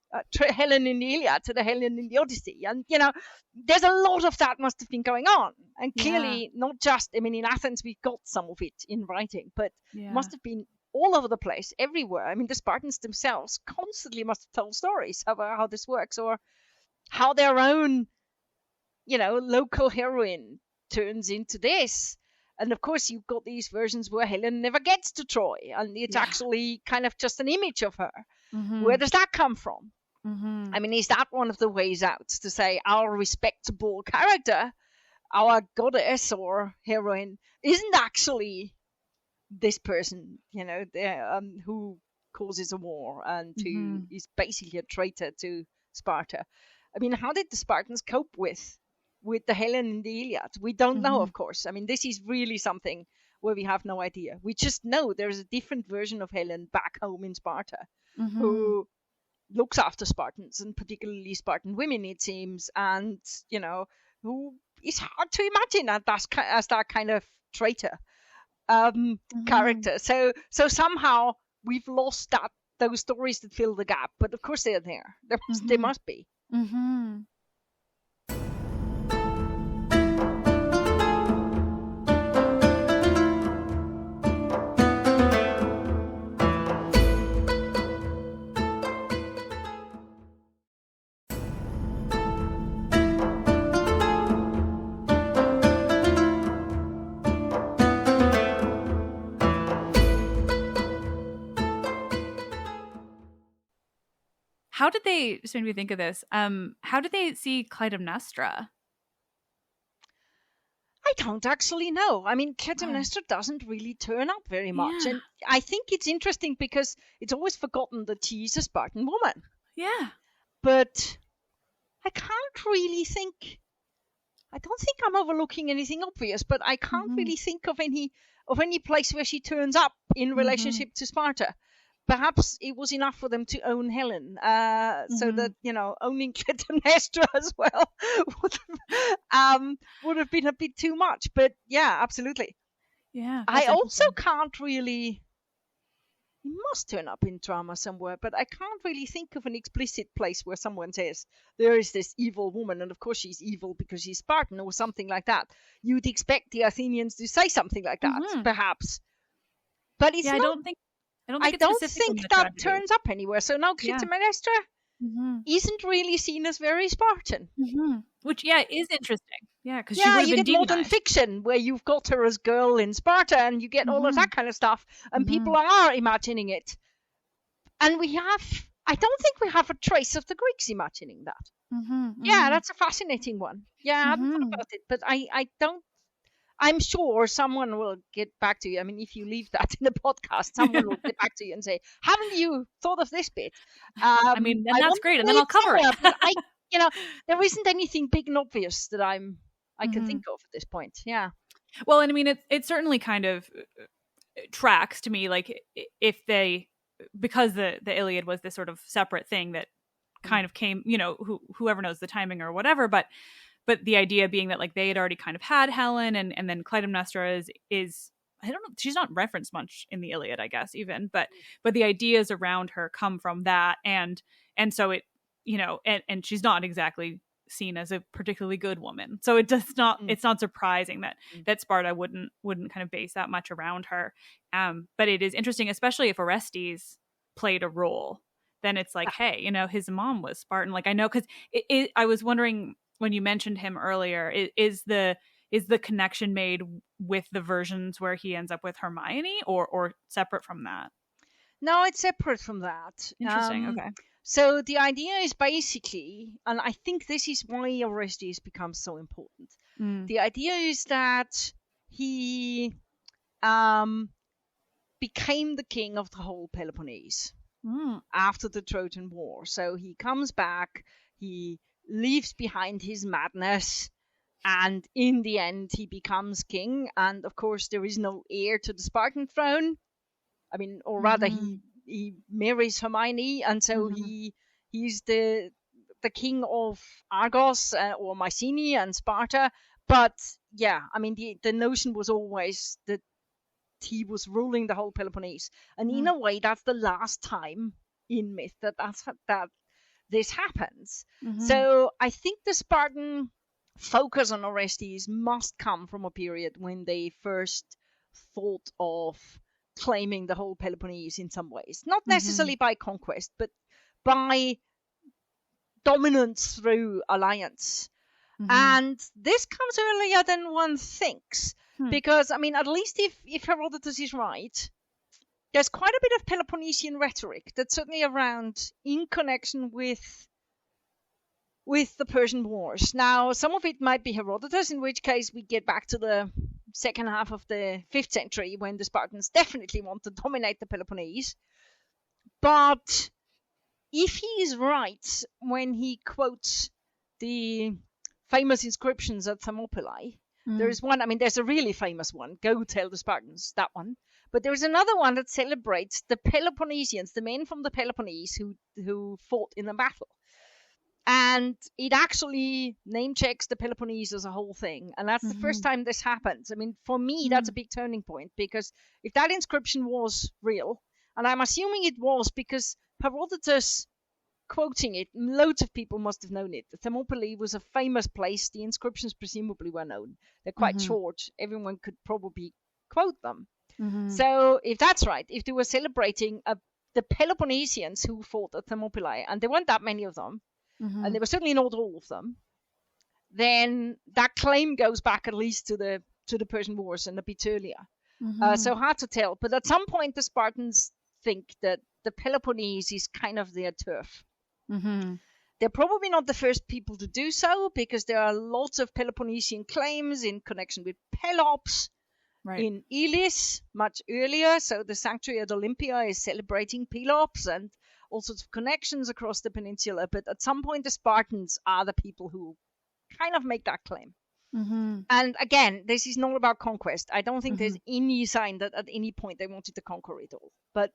Helen in the Iliad to the Helen in the Odyssey. And, there's a lot of that must have been going on. And Yeah. clearly, not just, I mean, in Athens, we've got some of it in writing, but Yeah. must have been all over the place, everywhere. I mean, the Spartans themselves constantly must have told stories about how this works, or how their own, local heroine turns into this. And of course, you've got these versions where Helen never gets to Troy, and it's Yeah. actually kind of just an image of her. Where Mhm. does that come from? Mhm. I mean, is that one of the ways out, to say our respectable character, our goddess or heroine, isn't actually this person, who causes a war and who Mhm. is basically a traitor to Sparta? I mean, how did the Spartans cope with with the Helen in the Iliad? We don't know, of course. I mean, this is really something where we have no idea. We just know there's a different version of Helen back home in Sparta who looks after Spartans, and particularly Spartan women, it seems, and, who is hard to imagine as that kind of traitor character. So somehow we've lost those stories that fill the gap, but of course they're there. They must be. How did they, just made me think of this, how did they see Clytemnestra? I don't actually know. I mean, Clytemnestra doesn't really turn up very much. Yeah. And I think it's interesting because it's always forgotten that she's a Spartan woman. Yeah. But I can't really think, I don't think I'm overlooking anything obvious, but I can't really think of any place where she turns up in relationship to Sparta. Perhaps it was enough for them to own Helen, so that, owning Clytemnestra as well would have been a bit too much. But yeah, absolutely. Yeah. I also can't really, it must turn up in drama somewhere, but I can't really think of an explicit place where someone says, there is this evil woman, and of course she's evil because she's Spartan or something like that. You'd expect the Athenians to say something like that, perhaps. But it's not. I don't think that turns up anywhere. So now Clytemnestra isn't really seen as very Spartan. Which, is interesting. Yeah, because she would have been demonized. Modern fiction where you've got her as girl in Sparta and you get all of that kind of stuff, and people are imagining it. And I don't think we have a trace of the Greeks imagining that. Yeah, that's a fascinating one. Yeah, I hadn't thought about it, but I don't. I'm sure someone will get back to you. I mean, if you leave that in the podcast, someone will get back to you and say, haven't you thought of this bit? Then that's great, and then I'll cover it. But there isn't anything big and obvious that I can think of at this point. Yeah. Well, and I mean, it certainly kind of tracks to me, like, if because the Iliad was this sort of separate thing that kind of came, whoever knows the timing or whatever, but the idea being that, like, they had already kind of had Helen, and then Clytemnestra is I don't know, she's not referenced much in the Iliad, I guess, even, but the ideas around her come from that, and so it, and she's not exactly seen as a particularly good woman, so it does not it's not surprising that Sparta wouldn't kind of base that much around her. But it is interesting, especially if Orestes played a role, then it's like, hey, his mom was Spartan. Like, I know, because I was wondering when you mentioned him earlier, is the connection made with the versions where he ends up with Hermione, or separate from that? No, it's separate from that. Interesting. Okay. So the idea is basically, and I think this is why Orestes becomes so important. The idea is that he became the king of the whole Peloponnese after the Trojan War. So he comes back, he leaves behind his madness, and in the end he becomes king. And of course there is no heir to the Spartan throne. I mean, or rather he marries Hermione, and so he's the king of Argos or Mycenae and Sparta. But yeah, I mean, the notion was always that he was ruling the whole Peloponnese, and in a way that's the last time in myth that this happens. So I think the Spartan focus on Orestes must come from a period when they first thought of claiming the whole Peloponnese in some ways, not necessarily by conquest, but by dominance through alliance. And this comes earlier than one thinks, because, I mean, at least if Herodotus is right, there's quite a bit of Peloponnesian rhetoric that's certainly around in connection with the Persian Wars. Now, some of it might be Herodotus, in which case we get back to the second half of the 5th century when the Spartans definitely want to dominate the Peloponnese. But if he is right when he quotes the famous inscriptions at Thermopylae. There is one, there's a really famous one, Go Tell the Spartans, that one. But there is another one that celebrates the Peloponnesians, the men from the Peloponnese who fought in the battle. And it actually name checks the Peloponnese as a whole thing. And that's the first time this happens. For me, that's a big turning point, because if that inscription was real, and I'm assuming it was because Herodotus quoting it, loads of people must have known it. The Thermopylae was a famous place. The inscriptions presumably were known. They're quite short. Everyone could probably quote them. So if that's right, if they were celebrating the Peloponnesians who fought at Thermopylae, and there weren't that many of them, and they were certainly not all of them, then that claim goes back at least to the Persian Wars and a bit earlier. So hard to tell. But at some point, the Spartans think that the Peloponnese is kind of their turf. They're probably not the first people to do so, because there are lots of Peloponnesian claims in connection with Pelops, in Elis much earlier. So the sanctuary at Olympia is celebrating Pelops, and all sorts of connections across the peninsula. But at some point, the Spartans are the people who kind of make that claim. And again, this is not about conquest. I don't think there's any sign that at any point they wanted to conquer it all. But,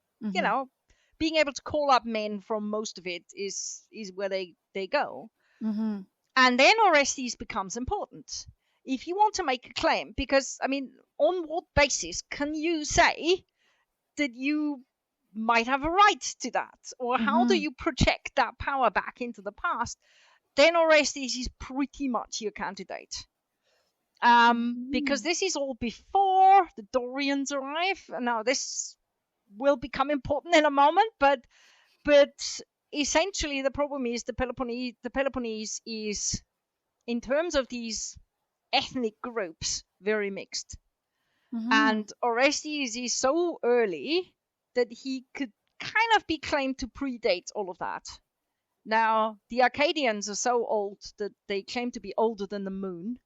being able to call up men from most of it is where they go. And then Orestes becomes important. If you want to make a claim, because, on what basis can you say that you might have a right to that? Or how do you project that power back into the past? Then Orestes is pretty much your candidate. Because this is all before the Dorians arrive. Now, this will become important in a moment, but essentially the problem is the Peloponnese is, in terms of these ethnic groups, very mixed. And Orestes is so early that he could kind of be claimed to predate all of that. Now, the Arcadians are so old that they claim to be older than the moon.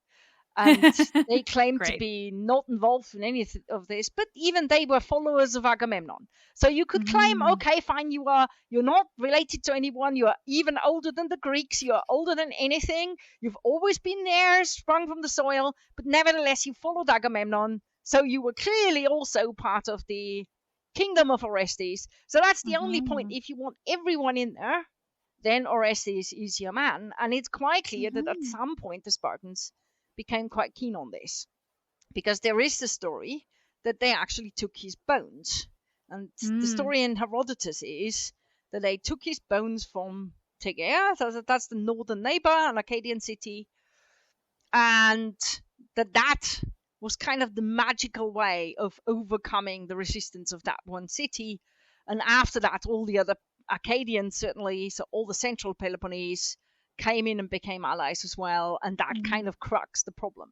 And they claim to be not involved in any of this, but even they were followers of Agamemnon. So you could claim, okay, fine, you're not related to anyone, you're even older than the Greeks, you're older than anything, you've always been there, sprung from the soil, but nevertheless you followed Agamemnon, so you were clearly also part of the kingdom of Orestes. So that's the only point. If you want everyone in there, then Orestes is your man. And it's quite clear that at some point the Spartans became quite keen on this, because there is the story that they actually took his bones, and the story in Herodotus is that they took his bones from Tegea, that's the northern neighbor, an Arcadian city, and that was kind of the magical way of overcoming the resistance of that one city. And after that, all the other Arcadians, certainly, so all the central Peloponnese, came in and became allies as well, and that kind of crux the problem.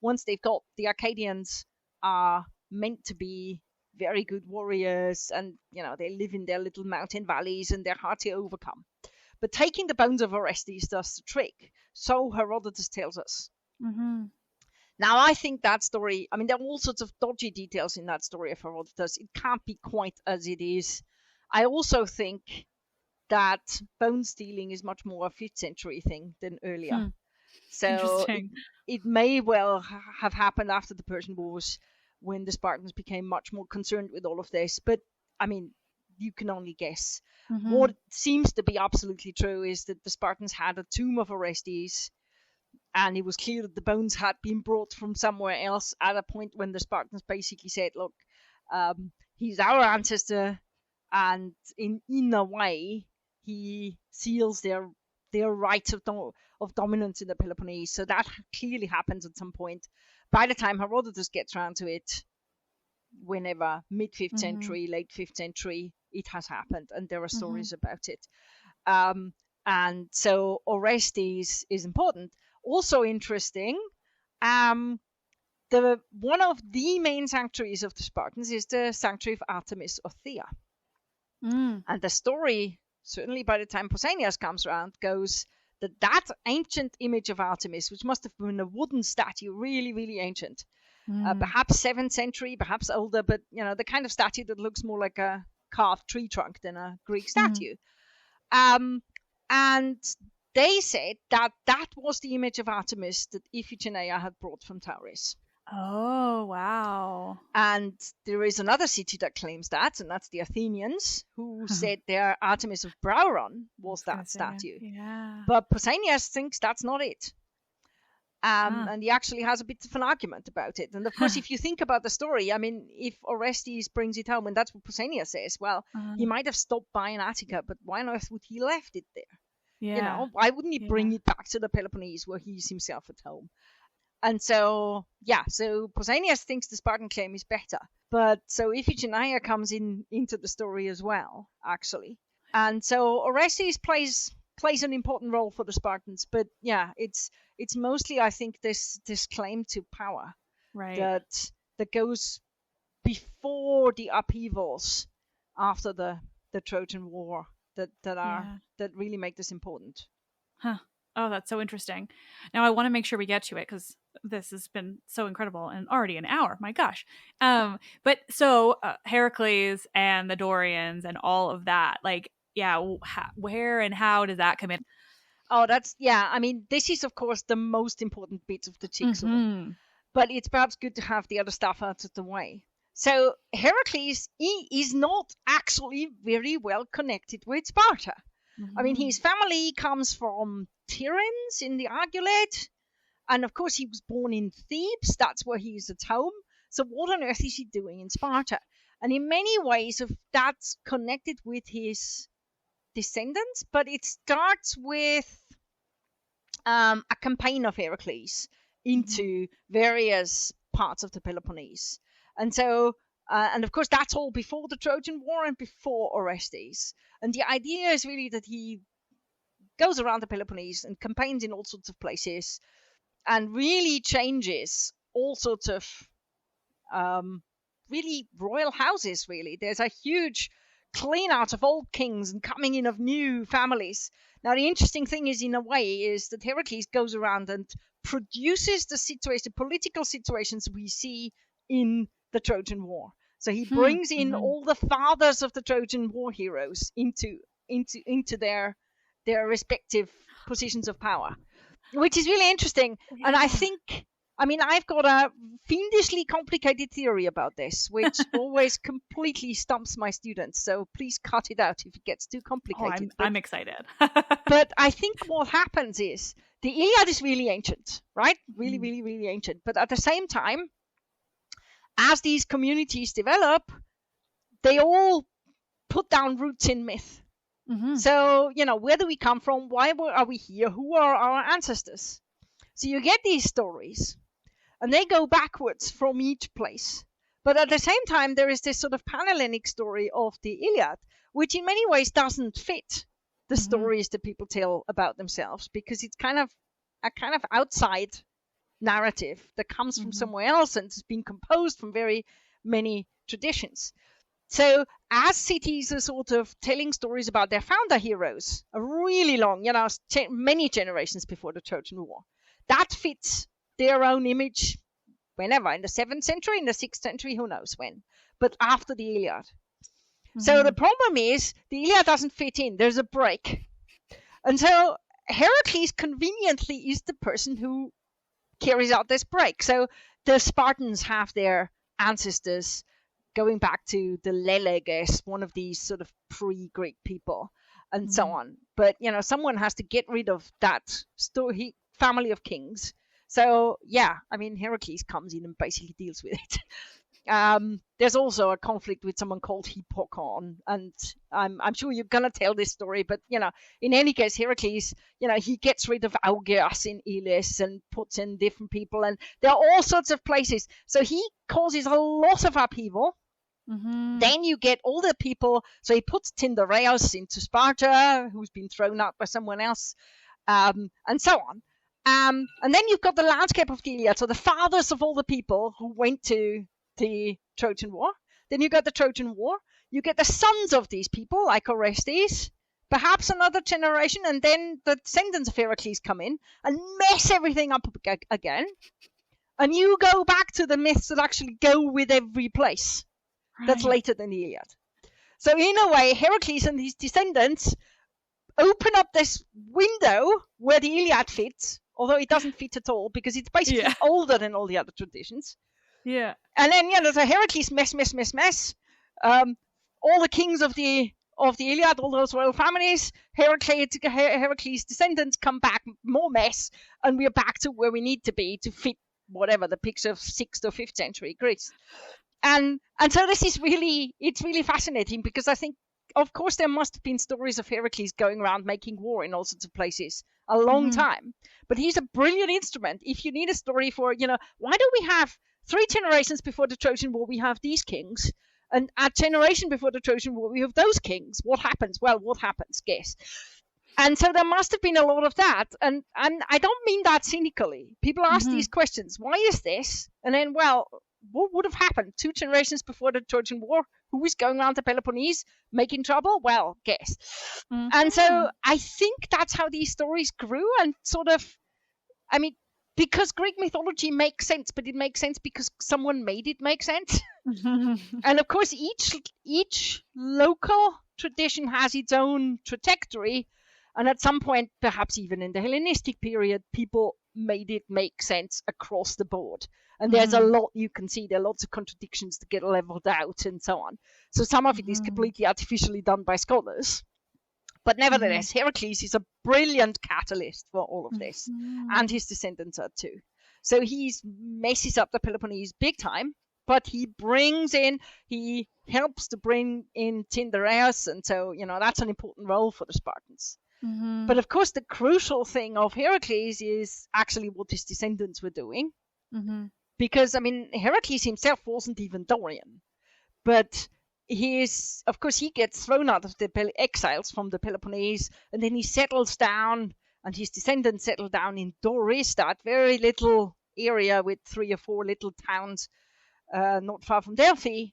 Once they've got, the Arcadians are meant to be very good warriors, and they live in their little mountain valleys, and they're hard to overcome. But taking the bones of Orestes does the trick, so Herodotus tells us. Now, I think that story, there are all sorts of dodgy details in that story of Herodotus. It can't be quite as it is. I also think that bone stealing is much more a 5th century thing than earlier. So it may well have happened after the Persian Wars, when the Spartans became much more concerned with all of this. But, you can only guess. What seems to be absolutely true is that the Spartans had a tomb of Orestes, and it was clear that the bones had been brought from somewhere else at a point when the Spartans basically said, look, he's our ancestor, and in a way, he seals their right of dominance in the Peloponnese. So that clearly happens at some point. By the time Herodotus gets around to it, whenever, mid-5th century, late 5th century, it has happened, and there are stories about it. And so Orestes is important. Also interesting, one of the main sanctuaries of the Spartans is the sanctuary of Artemis or Thea. And the story, certainly by the time Pausanias comes around, goes that ancient image of Artemis, which must have been a wooden statue, really, really ancient, perhaps 7th century, perhaps older, but the kind of statue that looks more like a carved tree trunk than a Greek statue. And they said that that was the image of Artemis that Iphigenia had brought from Tauris. Oh, wow. And there is another city that claims that, and that's the Athenians, who said their Artemis of Brauron was that statue. Yeah. But Pausanias thinks that's not it. And he actually has a bit of an argument about it. And of course, if you think about the story, I mean, if Orestes brings it home, and that's what Pausanias says, well, he might have stopped by in Attica, but why on earth would he left it there? Yeah. You know, why wouldn't he bring it back to the Peloponnese where he's himself at home? And so, so Pausanias thinks the Spartan claim is better. But so Iphigenia comes into the story as well, actually. And so Orestes plays an important role for the Spartans. But it's mostly, I think, this claim to power, right, that goes before the upheavals after the Trojan War that really make this important. Huh. Oh, that's so interesting. Now I want to make sure we get to it because this has been so incredible and already an hour. My gosh. But so Heracles and the Dorians and all of that, like, where and how does that come in? Oh, I mean, this is, of course, the most important bit of the jigsaw. But it's perhaps good to have the other stuff out of the way. So Heracles, he is not actually very well connected with Sparta. I mean, his family comes from Tiryns in the Argolid. And of course, he was born in Thebes. That's where he is at home. So what on earth is he doing in Sparta? And in many ways, that's connected with his descendants. But it starts with a campaign of Heracles into various parts of the Peloponnese. And so, and of course, that's all before the Trojan War and before Orestes. And the idea is really that he goes around the Peloponnese and campaigns in all sorts of places and really changes all sorts of really royal houses, really. There's a huge clean out of old kings and coming in of new families. Now, the interesting thing is, in a way, is that Heracles goes around and produces the political situations we see in the Trojan War. So he brings in all the fathers of the Trojan War heroes into their respective positions of power, which is really interesting. Yeah. And I think, I mean, I've got a fiendishly complicated theory about this, which always completely stumps my students. So please cut it out if it gets too complicated. I'm excited. But I think what happens is the Iliad is really ancient, right? Really, really, really ancient. But at the same time, as these communities develop, they all put down roots in myth. So, where do we come from? Why are we here? Who are our ancestors? So you get these stories, and they go backwards from each place. But at the same time, there is this sort of Panhellenic story of the Iliad, which in many ways doesn't fit the stories that people tell about themselves, because it's kind of a outside narrative that comes from somewhere else and has been composed from very many traditions. So as cities are sort of telling stories about their founder heroes, a really long, many generations before the Trojan War, that fits their own image whenever, in the 7th century, in the 6th century, who knows when, but after the Iliad. So the problem is the Iliad doesn't fit in. There's a break. And so Heracles conveniently is the person who carries out this break. So the Spartans have their ancestors going back to the Leleges, one of these sort of pre-Greek people, and so on. But, someone has to get rid of that family of kings. So, Heracles comes in and basically deals with it. There's also a conflict with someone called Hippocon, and I'm sure you're going to tell this story, but, in any case, Heracles, he gets rid of Augeas in Elis and puts in different people, and there are all sorts of places. So he causes a lot of upheaval. Then you get all the people, so he puts Tyndareus into Sparta, who's been thrown out by someone else, and so on. And then you've got the landscape of the Iliad, so the fathers of all the people who went to the Trojan War. Then you got the Trojan War. You get the sons of these people, like Orestes, perhaps another generation, and then the descendants of Heracles come in and mess everything up again. And you go back to the myths that actually go with every place. That's later than the Iliad. So in a way, Heracles and his descendants open up this window where the Iliad fits, although it doesn't fit at all because it's basically older than all the other traditions. Yeah. And then, the Heracles mess. All the kings of the Iliad, all those royal families, Heracles' descendants come back, more mess, and we're back to where we need to be to fit whatever the picture of 6th or 5th century Greece. And so this is it's really fascinating because I think, of course, there must have been stories of Heracles going around making war in all sorts of places a long time. But he's a brilliant instrument. If you need a story for, why do we have 3 generations before the Trojan War, we have these kings? And a generation before the Trojan War, we have those kings. What happens? Well, what happens? Guess. And so there must have been a lot of that. And I don't mean that cynically. People ask these questions. Why is this? And then, well, what would have happened 2 generations before the Trojan War? Who is going around the Peloponnese making trouble? Well, guess. And so I think that's how these stories grew and sort of, because Greek mythology makes sense, but it makes sense because someone made it make sense. And of course, each local tradition has its own trajectory. And at some point, perhaps even in the Hellenistic period, people made it make sense across the board. And there's a lot you can see. There are lots of contradictions to get leveled out and so on. So some of it is completely artificially done by scholars. But nevertheless, Heracles is a brilliant catalyst for all of this. And his descendants are too. So he messes up the Peloponnese big time. But he helps to bring in Tyndareus. And so, that's an important role for the Spartans. But of course, the crucial thing of Heracles is actually what his descendants were doing. Because, Heracles himself wasn't even Dorian. But he gets thrown out of the exiles from the Peloponnese, and then he settles down, and his descendants settle down in Doris, that very little area with 3 or 4 little towns not far from Delphi,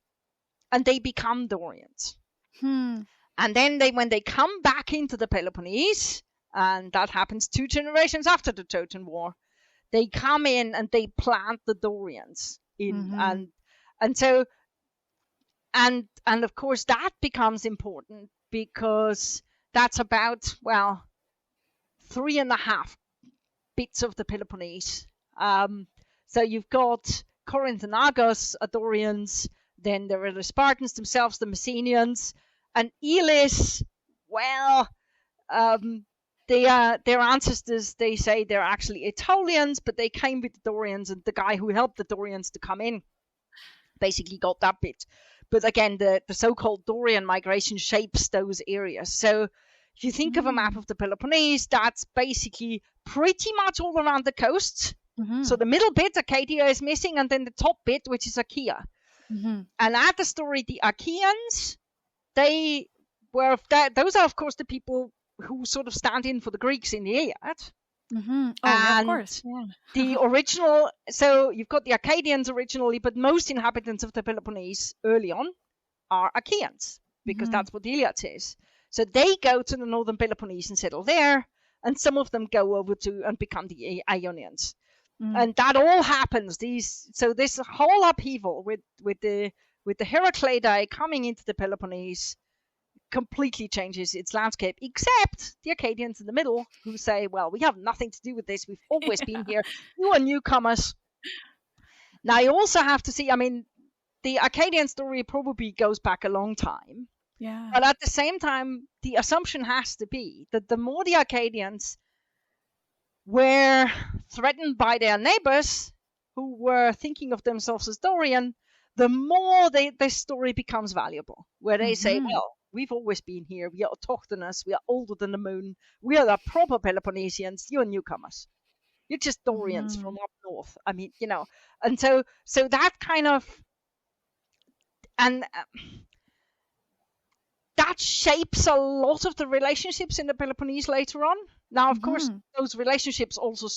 and they become Dorians. And then when they come back into the Peloponnese, and that happens 2 generations after the Trojan War, they come in and they plant the Dorians in, and so, and of course that becomes important because that's about 3.5 bits of the Peloponnese. So you've got Corinth and Argos are Dorians, then there are the Spartans themselves, the Messenians, and Elis. Their ancestors, they say they're actually Aetolians, but they came with the Dorians, and the guy who helped the Dorians to come in basically got that bit. But again, the so-called Dorian migration shapes those areas. So if you think of a map of the Peloponnese, that's basically pretty much all around the coast. So the middle bit, Arcadia, is missing, and then the top bit, which is Achaea. And at the story, the Achaeans, those are, of course, the people who sort of stand in for the Greeks in the Iliad. Of course. Yeah. The original, so you've got the Arcadians originally, but most inhabitants of the Peloponnese early on are Achaeans, because that's what the Iliad says. So they go to the northern Peloponnese and settle there, and some of them go over to and become the Ionians. And that all happens. So this whole upheaval with the Heraclidae coming into the Peloponnese completely changes its landscape, except the Arcadians in the middle, who say, well, we have nothing to do with this. We've always been here. You are newcomers. Now, you also have to see, the Arcadian story probably goes back a long time. Yeah. But at the same time, the assumption has to be that the more the Arcadians were threatened by their neighbors, who were thinking of themselves as Dorian, the more this story becomes valuable, where they say, well, we've always been here. We are autochthonous. We are older than the moon. We are the proper Peloponnesians. You're newcomers. You're just Dorians from up north. And so that kind of, and that shapes a lot of the relationships in the Peloponnese later on. Now, of course, those relationships also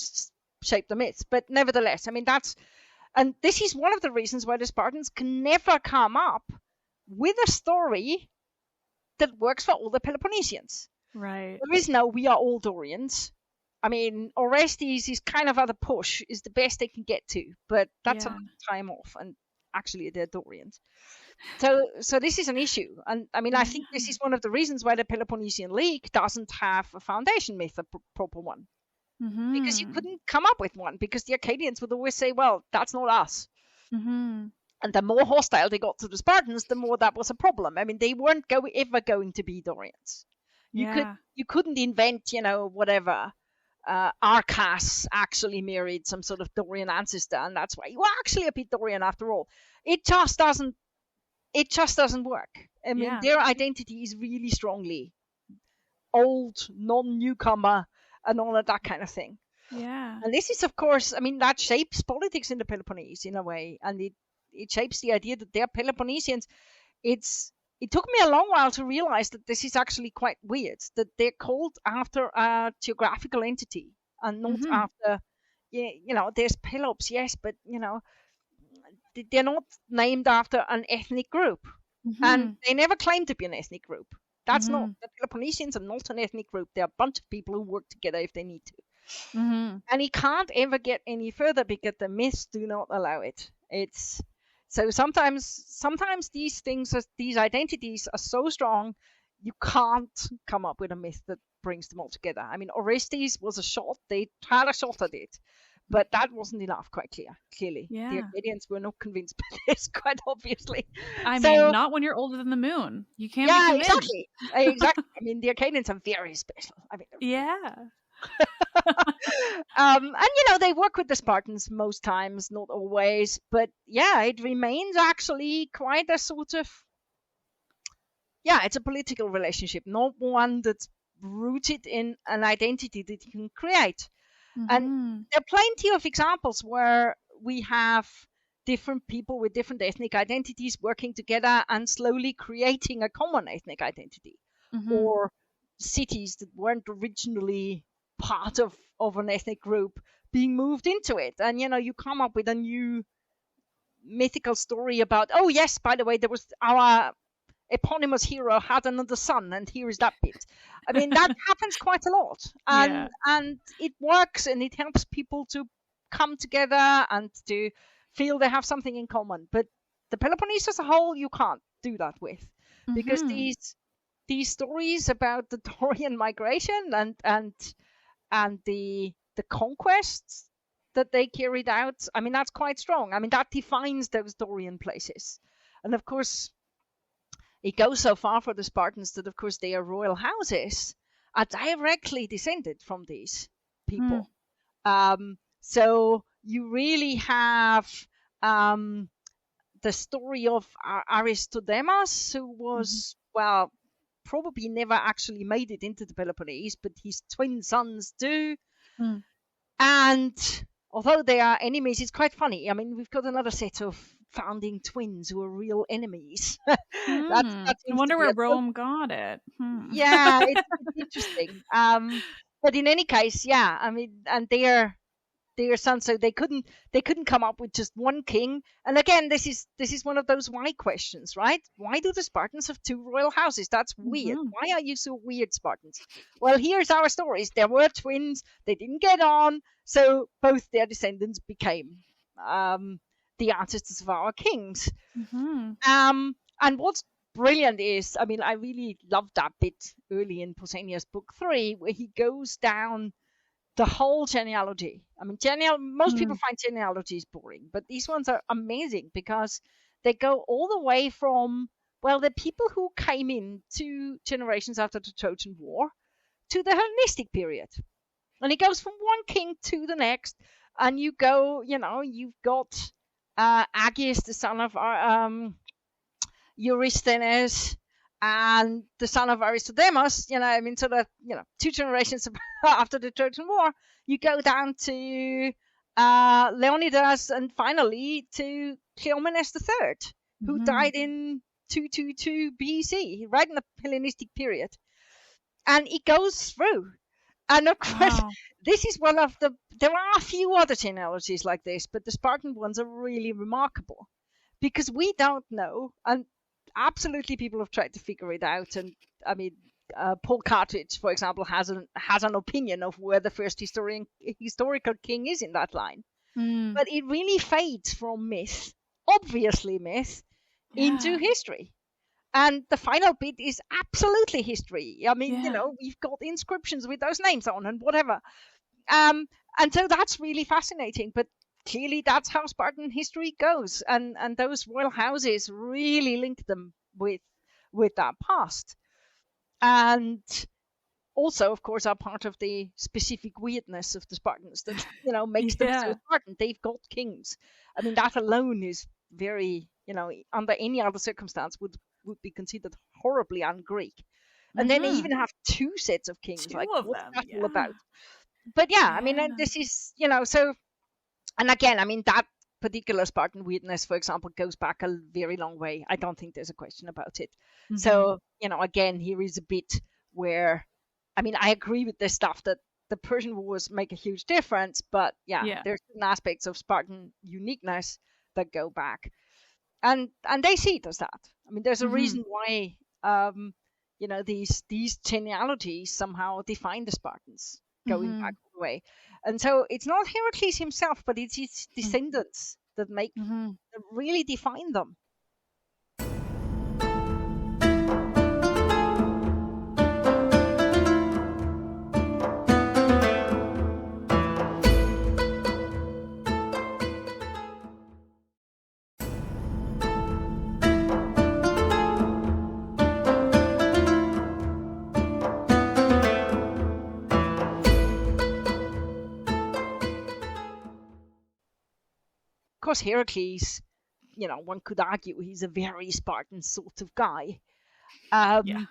shape the myths, but nevertheless, and this is one of the reasons why the Spartans can never come up with a story that works for all the Peloponnesians. Right. There is no, we are all Dorians. Orestes is kind of at a push, is the best they can get to, but that's a long time off. And actually they're Dorians. So this is an issue. And I mean, I think this is one of the reasons why the Peloponnesian League doesn't have a foundation myth, a proper one. Because you couldn't come up with one, because the Acadians would always say, well, that's not us. And the more hostile they got to the Spartans, the more that was a problem. I mean, they weren't ever going to be Dorians. You couldn't invent, whatever. Arcas actually married some sort of Dorian ancestor, and that's why you are actually a bit Dorian after all. It just doesn't work. I mean, their identity is really strongly old, non-newcomer, and all of that kind of thing. Yeah. And this is, of course, I mean, that shapes politics in the Peloponnese in a way, and it shapes the idea that they're Peloponnesians. It took me a long while to realize that this is actually quite weird, that they're called after a geographical entity and not after, there's Pelops, yes, but, they're not named after an ethnic group. And they never claim to be an ethnic group. That's not, the Peloponnesians are not an ethnic group. They're a bunch of people who work together if they need to. And it can't ever get any further because the myths do not allow it. So sometimes these things, these identities are so strong, you can't come up with a myth that brings them all together. I mean, Orestes was a shot. They had a shot at it, but that wasn't enough, quite clearly. Yeah. The Acadians were not convinced by this, quite obviously. I mean, not when you're older than the moon. You can't be convinced. Exactly. Exactly. I mean, the Acadians are very special. I mean, and they work with the Spartans most times, not always, but it remains actually quite a sort of it's a political relationship, not one that's rooted in an identity that you can create. And there are plenty of examples where we have different people with different ethnic identities working together and slowly creating a common ethnic identity, or cities that weren't originally part of an ethnic group being moved into it. And, you come up with a new mythical story about, oh, yes, by the way, there was our eponymous hero had another son, and here is that bit. I mean, that happens quite a lot. And it works, and it helps people to come together and to feel they have something in common. But the Peloponnese as a whole, you can't do that with. Because these stories about the Dorian migration and the conquests that they carried out, I mean, that's quite strong. I mean, that defines those Dorian places. And of course, it goes so far for the Spartans that, of course, their royal houses are directly descended from these people. So you really have the story of Aristodemus, who was, probably never actually made it into the Peloponnese, but his twin sons do. And although they are enemies, it's quite funny. I mean, we've got another set of founding twins who are real enemies. I wonder where Rome got it. Yeah, it's interesting. But in any case, I mean, and their sons, so they couldn't come up with just one king. And again, this is one of those why questions, right? Why do the Spartans have two royal houses? That's weird. Why are you so weird, Spartans? Well, here's our stories. There were twins. They didn't get on, so both their descendants became the ancestors of our kings. And what's brilliant is, I mean, I really loved that bit early in Pausanias book 3, where he goes down the whole genealogy. I mean, most people find genealogies boring, but these ones are amazing because they go all the way from, the people who came in 2 generations after the Trojan War to the Hellenistic period. And it goes from one king to the next, and you go, you've got Agis, the son of Eurysthenes, and the son of Aristodemus, I mean, sort of, 2 generations after the Trojan War, you go down to Leonidas and finally to Cleomenes III, who died in 222 BC, right in the Hellenistic period. And it goes through. And of course, this is one of there are a few other genealogies like this, but the Spartan ones are really remarkable because we don't know, and absolutely people have tried to figure it out. And I mean, Paul Cartridge, for example, has an opinion of where the first historical king is in that line. But it really fades from myth obviously myth into history. And the final bit is absolutely history. I mean, we've got inscriptions with those names on and whatever. And so that's really fascinating. But clearly that's how Spartan history goes. And those royal houses really link them with that past. And also, of course, are part of the specific weirdness of the Spartans that, makes them so Spartan. They've got kings. I mean, that alone is very, under any other circumstance would be considered horribly un-Greek. And then they even have two sets of kings. Two like, of what's them, that all about? But I mean, this is, so, and again, I mean, that particular Spartan weirdness, for example, goes back a very long way. I don't think there's a question about it. So, again, here is a bit where, I mean, I agree with this stuff that the Persian Wars make a huge difference, but there's certain aspects of Spartan uniqueness that go back. And they see it as that. I mean, there's a reason why, these genealogies somehow define the Spartans going back all the way. And so it's not Heracles himself, but it's his descendants that that really define them. Of course, Heracles, one could argue he's a very Spartan sort of guy. And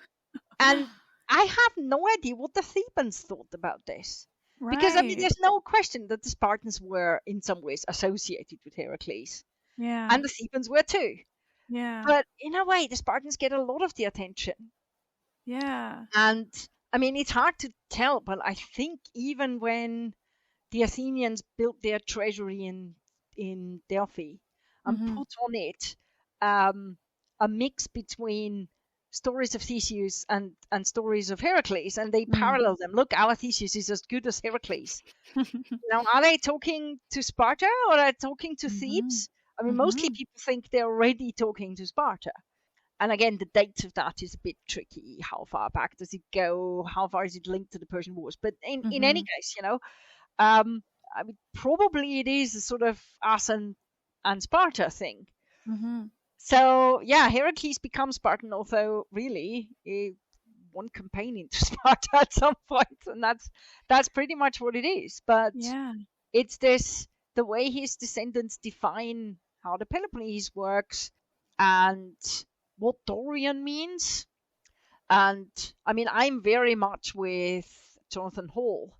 I have no idea what the Thebans thought about this. Right. Because, I mean, there's no question that the Spartans were in some ways associated with Heracles. Yeah. And the Thebans were too. Yeah. But in a way, the Spartans get a lot of the attention. Yeah. And, I mean, it's hard to tell, but I think even when the Athenians built their treasury in Delphi and put on it a mix between stories of Theseus and stories of Heracles, and they parallel them. Look, our Theseus is as good as Heracles. Are they talking to Sparta or are they talking to Thebes? I mean, mostly people think they're already talking to Sparta. And again, the date of that is a bit tricky. How far back does it go? How far is it linked to the Persian Wars? But in any case, I mean, probably it is a sort of us and Sparta thing. So, Heracles becomes Spartan, although really one campaign into Sparta at some point, and that's pretty much what it is. But it's the way his descendants define how the Peloponnese works and what Dorian means. And I mean, I'm very much with Jonathan Hall,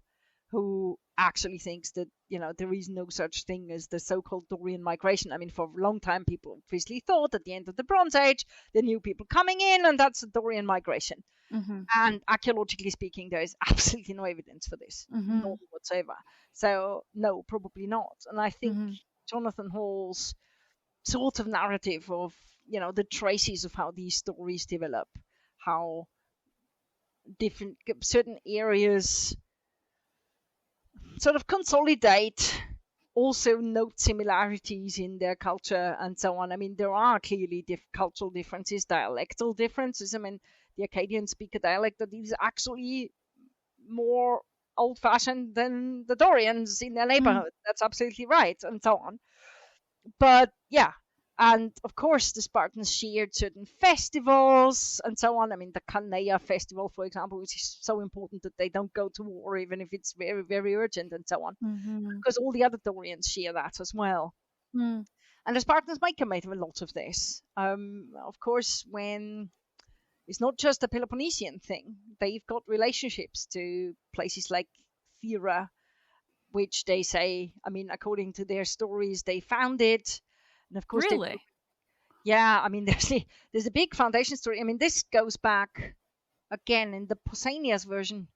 who actually thinks that, there is no such thing as the so-called Dorian migration. I mean, for a long time, people obviously thought at the end of the Bronze Age, there are new people coming in, and that's the Dorian migration. And archaeologically speaking, there is absolutely no evidence for this, none whatsoever. So, no, probably not. And I think Jonathan Hall's sort of narrative of, the traces of how these stories develop, how different certain areas sort of consolidate, also note similarities in their culture and so on. I mean, there are clearly cultural differences, dialectal differences. I mean, the Akkadians speak a dialect that is actually more old-fashioned than the Dorians in their neighborhood. That's absolutely right, and so on. But and of course the Spartans shared certain festivals and so on. I mean, the Canea festival, for example, which is so important that they don't go to war even if it's very, very urgent and so on, because all the other Dorians share that as well. And the Spartans make a lot of this. Of course, when it's not just a Peloponnesian thing, they've got relationships to places like Thera, which they say, I mean, according to their stories, they founded. And of course, really? I mean, there's a big foundation story. I mean, this goes back, again, in the Pausanias version.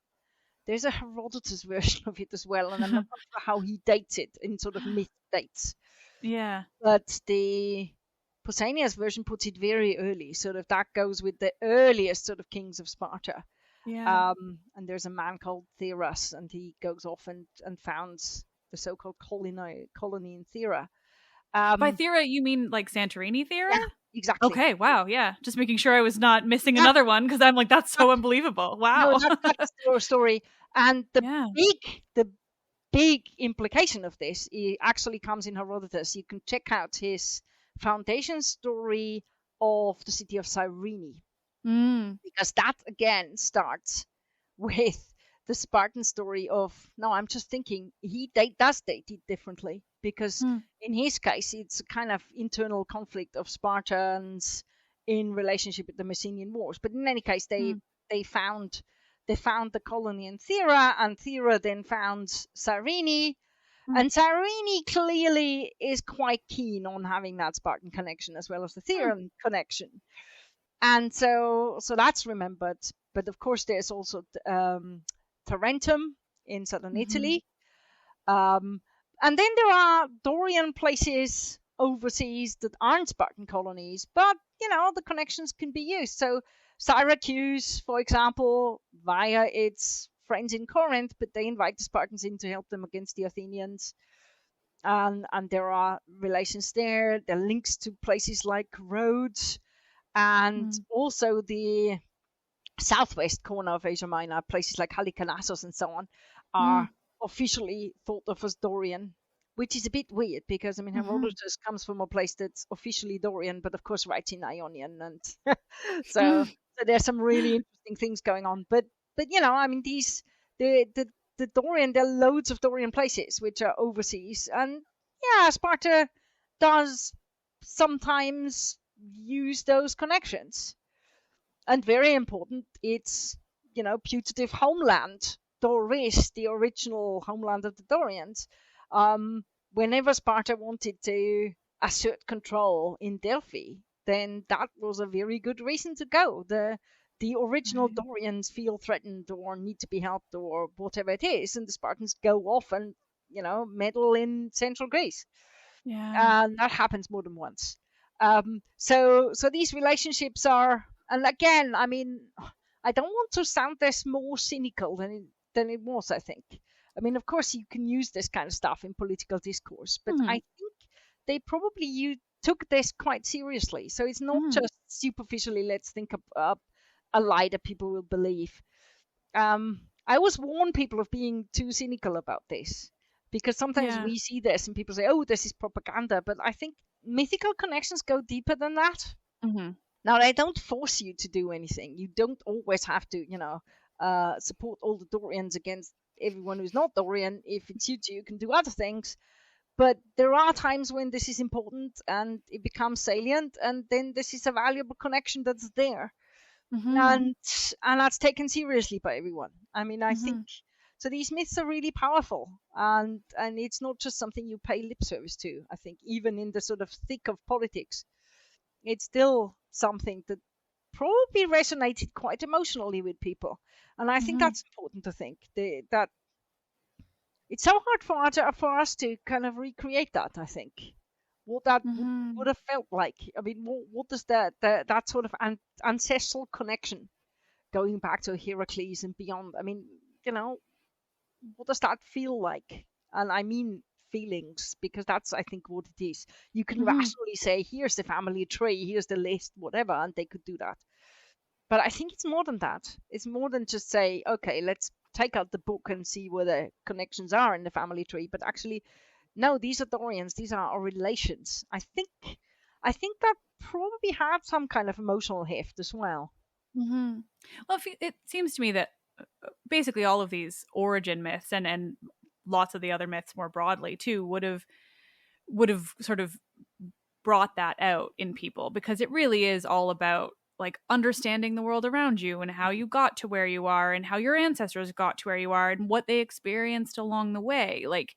There's a Herodotus version of it as well, and I'm not sure how he dates it in sort of myth dates. Yeah. But the Pausanias version puts it very early, sort of that goes with the earliest sort of kings of Sparta. Yeah. And there's a man called Theras, and he goes off and founds the so-called colony in Thera. By Um, Thera, you mean like Santorini Thera? yeah, exactly. Okay, wow, yeah. Just making sure I was not missing another one because I'm like, that's so unbelievable. No, Wow. that's the story. And Yeah. the big implication of this actually comes in Herodotus. You can check out his foundation story of the city of Cyrene, Mm. because that again starts with the Spartan story of, no, I'm just thinking does date it differently, because Mm. in his case it's a kind of internal conflict of Spartans in relationship with the Messenian Wars. But in any case, Mm. they found they found the colony in Thera, and Thera then found Cyrene, Mm. and Cyrene clearly is quite keen on having that Spartan connection as well as the Mm. Theran connection. And so that's remembered. But of course, there's also Tarentum in southern Mhm. Italy. Um, and then there are Dorian places overseas that aren't Spartan colonies, but the connections can be used. So Syracuse, for example, via its friends in Corinth, but they invite the Spartans in to help them against the Athenians. And there are relations there. There are links to places like Rhodes, and Mm. also the southwest corner of Asia Minor, places like Halicarnassos and so on, Mm. are officially thought of as Dorian, which is a bit weird because, I mean, Mhm. Herodotus comes from a place that's officially Dorian, but of course writes in Ionian, and so, Mm. so there's some really interesting things going on. But I mean, the Dorian, there are loads of Dorian places which are overseas, and yeah, Sparta does sometimes use those connections. And very important, it's putative homeland. Doris, the original homeland of the Dorians. Whenever Sparta wanted to assert control in Delphi, then that was a very good reason to go. The original Right. Dorians feel threatened or need to be helped or whatever it is, and the Spartans go off and meddle in central Greece, Yeah. and that happens more than once. So these relationships are, and again, I mean, I don't want to sound this more cynical than it was. I think, I mean, of course, you can use this kind of stuff in political discourse, but I Mhm. think they probably you took this quite seriously. So it's not Mhm. just superficially, let's think of a lie that people will believe. I always warn people of being too cynical about this, because sometimes Yeah. we see this and people say, "Oh, this is propaganda," but I think mythical connections go deeper than that. Mhm. Now, they don't force you to do anything. You don't always have to, support all the Dorians against everyone who's not Dorian. If it suits you, you can do other things. But there are times when this is important and it becomes salient, and then this is a valuable connection that's there, Mhm. and that's taken seriously by everyone. I mean, I think Mhm. so. These myths are really powerful, and it's not just something you pay lip service to. I think even in the sort of thick of politics, it's still something that probably resonated quite emotionally with people, and I think Mhm. that's important to think that it's so hard for us to kind of recreate that. I think what that would Mhm. have felt like. I mean, what does that sort of ancestral connection going back to Heracles and beyond? I mean, you know, what does that feel like? And I mean feelings, because that's, I think, what it is. You can Mhm. rationally say, here's the family tree, here's the list, whatever, and they could do that. But I think it's more than that. It's more than just say, okay, let's take out the book and see where the connections are in the family tree. But actually, no, these are Dorians, these are our relations. I think that probably had some kind of emotional heft as well. Mhm. Well, it seems to me that basically all of these origin myths and lots of the other myths more broadly too would have sort of brought that out in people because it really is all about like understanding the world around you and how you got to where you are and how your ancestors got to where you are and what they experienced along the way. Like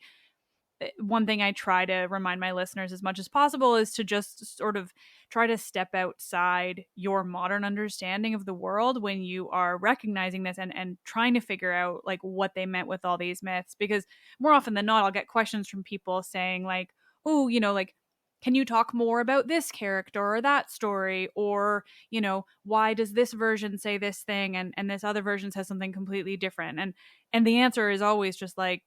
one thing I try to remind my listeners as much as possible is to just sort of try to step outside your modern understanding of the world when you are recognizing this and trying to figure out like what they meant with all these myths. Because more often than not, I'll get questions from people saying, like, oh, like, can you talk more about this character or that story? Or, why does this version say this thing and this other version says something completely different? And the answer is always just like,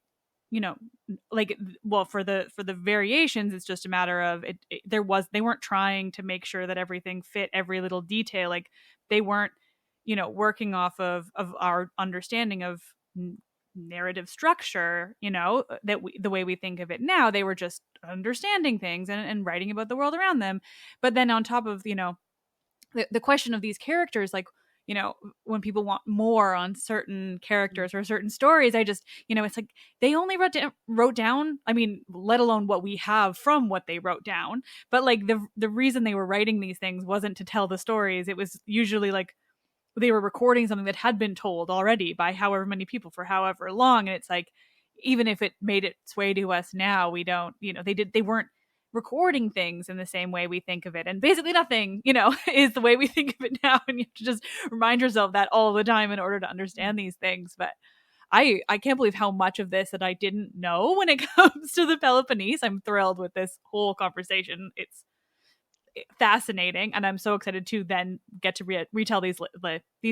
like, well, for the variations, it's just a matter of they weren't trying to make sure that everything fit every little detail. Like, they weren't working off of our understanding of narrative structure, the way we think of it now. They were just understanding things and writing about the world around them. But then on top of the question of these characters, like, when people want more on certain characters or certain stories, I just, it's like they only wrote down, I mean, let alone what we have from what they wrote down. But like the reason they were writing these things wasn't to tell the stories. It was usually like they were recording something that had been told already by however many people for however long. And it's like, even if it made its way to us now, we don't, they weren't recording things in the same way we think of it. And basically nothing, is the way we think of it now. And you have to just remind yourself that all the time in order to understand these things. But I can't believe how much of this that I didn't know when it comes to the Peloponnese. I'm thrilled with this whole conversation. It's fascinating, and I'm so excited to then get to retell these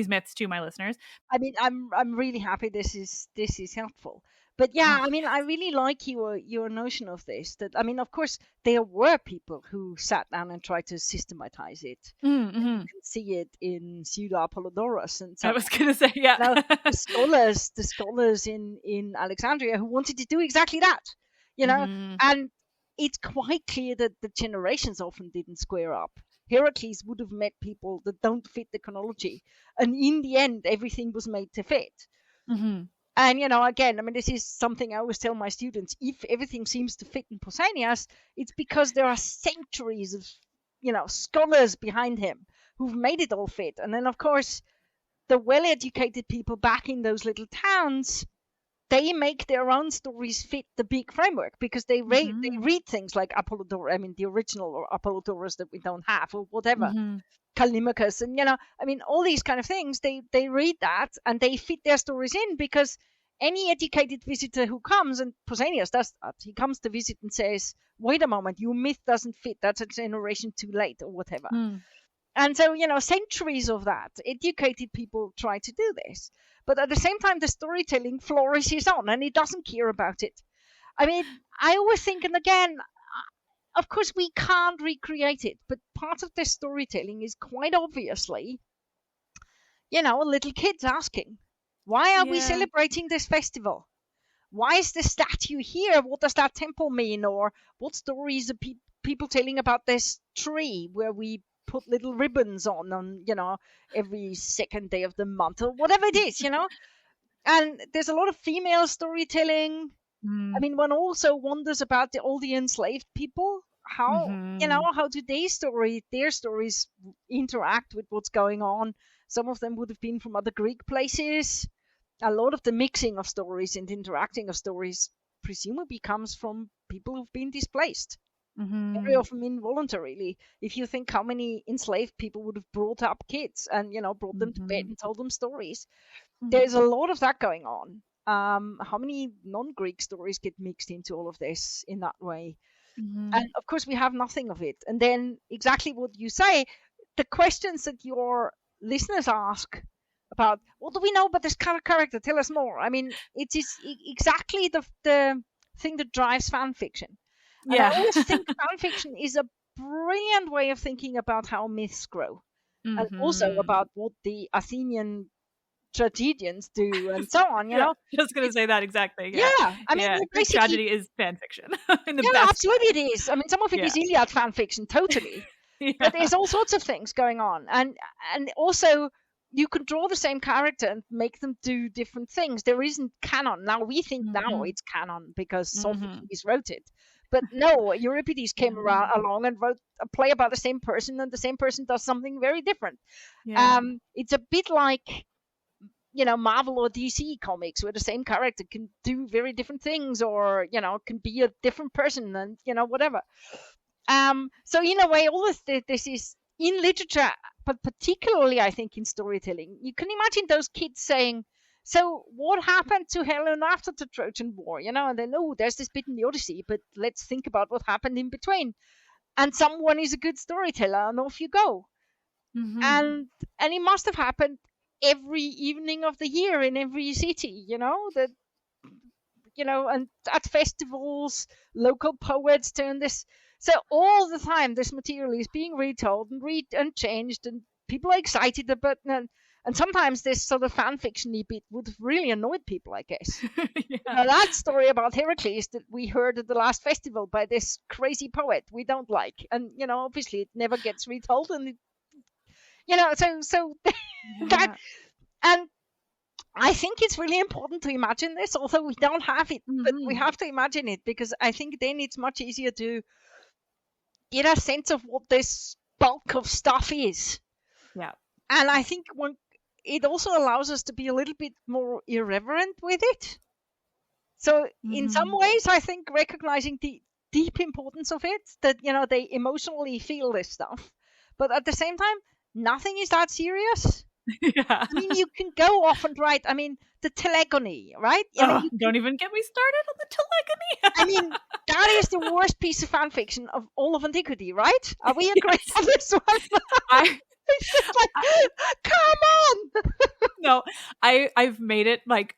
myths to my listeners. I mean, I'm really happy this is helpful. But yeah, I mean, I really like your notion of this. That, I mean, of course, there were people who sat down and tried to systematize it. Mm-hmm. You can see it in Pseudo Apollodorus, and so I was gonna say, yeah, the scholars in Alexandria who wanted to do exactly that, Mm-hmm. and it's quite clear that the generations often didn't square up. Heracles would have met people that don't fit the chronology, and in the end, everything was made to fit. Mm-hmm. And, again, I mean, this is something I always tell my students. If everything seems to fit in Pausanias, it's because there are centuries of, scholars behind him who've made it all fit. And then, of course, the well-educated people back in those little towns, they make their own stories fit the big framework, because they read things like Apollodorus, I mean, the original or Apollodorus that we don't have, or whatever. Mm-hmm. Callimachus, and I mean, all these kind of things, they read that and they fit their stories in, because any educated visitor who comes, and Pausanias does that, he comes to visit and says, wait a moment, your myth doesn't fit, that's a generation too late, or whatever. And so, centuries of that, educated people try to do this, but at the same time, the storytelling flourishes on, and it doesn't care about it. I mean, I always think, and again, of course, we can't recreate it, but part of the storytelling is quite obviously, little kids asking, why are we celebrating this festival? Why is the statue here? What does that temple mean? Or what stories are people telling about this tree where we put little ribbons on, every second day of the month, or whatever it is, And there's a lot of female storytelling. I mean, one also wonders about all the enslaved people. How, how do their stories interact with what's going on? Some of them would have been from other Greek places. A lot of the mixing of stories and interacting of stories presumably comes from people who've been displaced. Very often involuntarily. If you think how many enslaved people would have brought up kids and, brought them to bed and told them stories. There's a lot of that going on. How many non-Greek stories get mixed into all of this in that way? And of course, we have nothing of it. And then exactly what you say, the questions that your listeners ask about, what do we know about this character? Tell us more. I mean, it is exactly the thing that drives fan fiction. And I always think fan fiction is a brilliant way of thinking about how myths grow, and also about what the Athenian tragedians do, and so on. Just gonna say that exactly. Yeah, I mean, tragedy is fan fiction. Absolutely, it is. I mean, some of it is Iliad fan fiction, totally. But there's all sorts of things going on, and also you can draw the same character and make them do different things. There isn't canon now. We think now it's canon because Sophocles wrote it. But no, Euripides came along and wrote a play about the same person, and the same person does something very different. It's a bit like, Marvel or DC comics, where the same character can do very different things, or, can be a different person, and, whatever. So in a way, all of this is in literature, but particularly, I think, in storytelling. You can imagine those kids saying, so what happened to Helen after the Trojan War? And then, there's this bit in the Odyssey, but let's think about what happened in between. And someone is a good storyteller, and off you go. And it must have happened every evening of the year in every city, that and at festivals, local poets turn this. So all the time, this material is being retold and changed, and people are excited about it. And sometimes this sort of fan fiction-y bit would have really annoyed people, I guess. Yeah. That story about Heracles that we heard at the last festival by this crazy poet, we don't like. And, obviously it never gets retold. And, so that, and I think it's really important to imagine this, although we don't have it, but we have to imagine it, because I think then it's much easier to get a sense of what this bulk of stuff is. Yeah. And I think it also allows us to be a little bit more irreverent with it. So in some ways, I think recognizing the deep importance of it, that, they emotionally feel this stuff. But at the same time, nothing is that serious. Yeah. I mean, you can go off and write, the telegony, right? Don't even get me started on the telegony. That is the worst piece of fan fiction of all of antiquity, right? Are we agreed on this one? It's just like, come on! No, I've made it like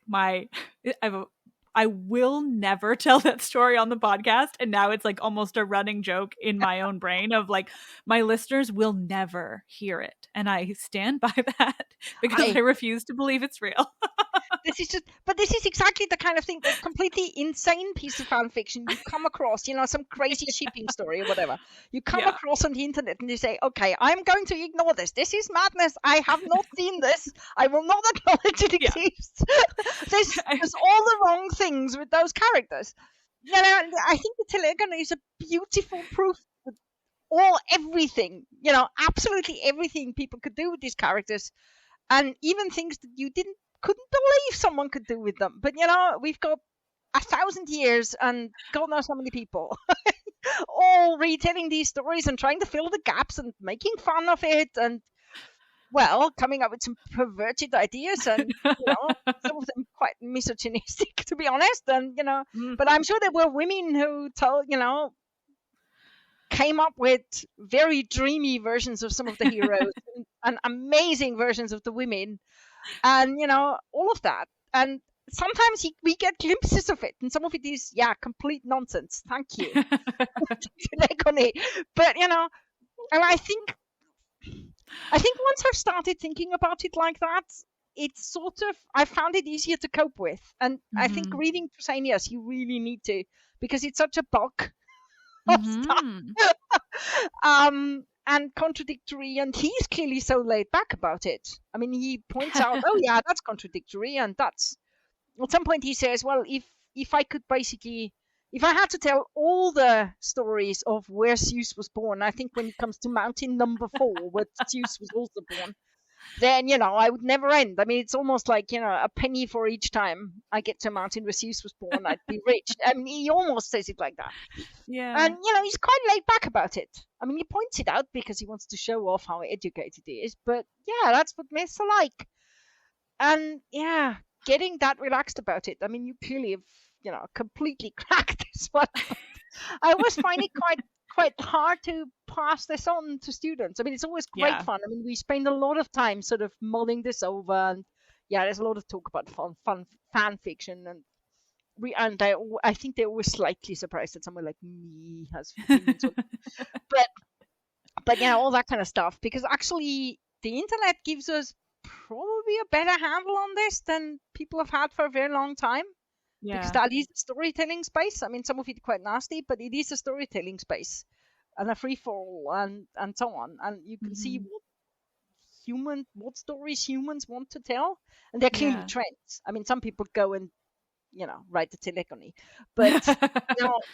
I will never tell that story on the podcast, and now it's like almost a running joke in my own brain of like, my listeners will never hear it, and I stand by that because I refuse to believe it's real. This is exactly the kind of thing, that completely insane piece of fan fiction you come across, some crazy shipping story or whatever. You come across on the internet and you say, okay, I'm going to ignore this. This is madness. I have not seen this. I will not acknowledge it exists. There's all the wrong things with those characters. I think the telegony is a beautiful proof that everything, absolutely everything people could do with these characters, and even things that you couldn't believe someone could do with them. But we've got 1,000 years and God knows how many people all retelling these stories and trying to fill the gaps and making fun of it, and coming up with some perverted ideas, and some of them quite misogynistic, to be honest. And but I'm sure there were women who came up with very dreamy versions of some of the heroes and amazing versions of the women, and all of that. And sometimes we get glimpses of it, and some of it is complete nonsense. Thank you. But and I think once I've started thinking about it like that, it's sort of, I found it easier to cope with. And I think reading Pausanias, you really need to, because it's such a bulk of stuff. And contradictory, and he's clearly so laid back about it. He points out, that's contradictory, and that's, at some point he says, well, if I could basically, if I had to tell all the stories of where Zeus was born, I think when it comes to mountain number 4, where Zeus was also born, then, I would never end. It's almost like, a penny for each time I get to a mountain where Zeus was born, I'd be rich. He almost says it like that. Yeah. And, he's quite laid back about it. He points it out because he wants to show off how educated he is. But, that's what myths are like. And, getting that relaxed about it. You clearly have, completely cracked this one. I always find it quite hard to pass this on to students. It's always great fun. We spend a lot of time sort of mulling this over, and there's a lot of talk about fun fan fiction, and I think they're always slightly surprised that someone like me has feelings. but all that kind of stuff, because actually the internet gives us probably a better handle on this than people have had for a very long time. Because that is a storytelling space. Some of it quite nasty, but it is a storytelling space, and a free fall, and so on. And you can see what stories humans want to tell, and they're clearly trends. Some people go and write the telegony, but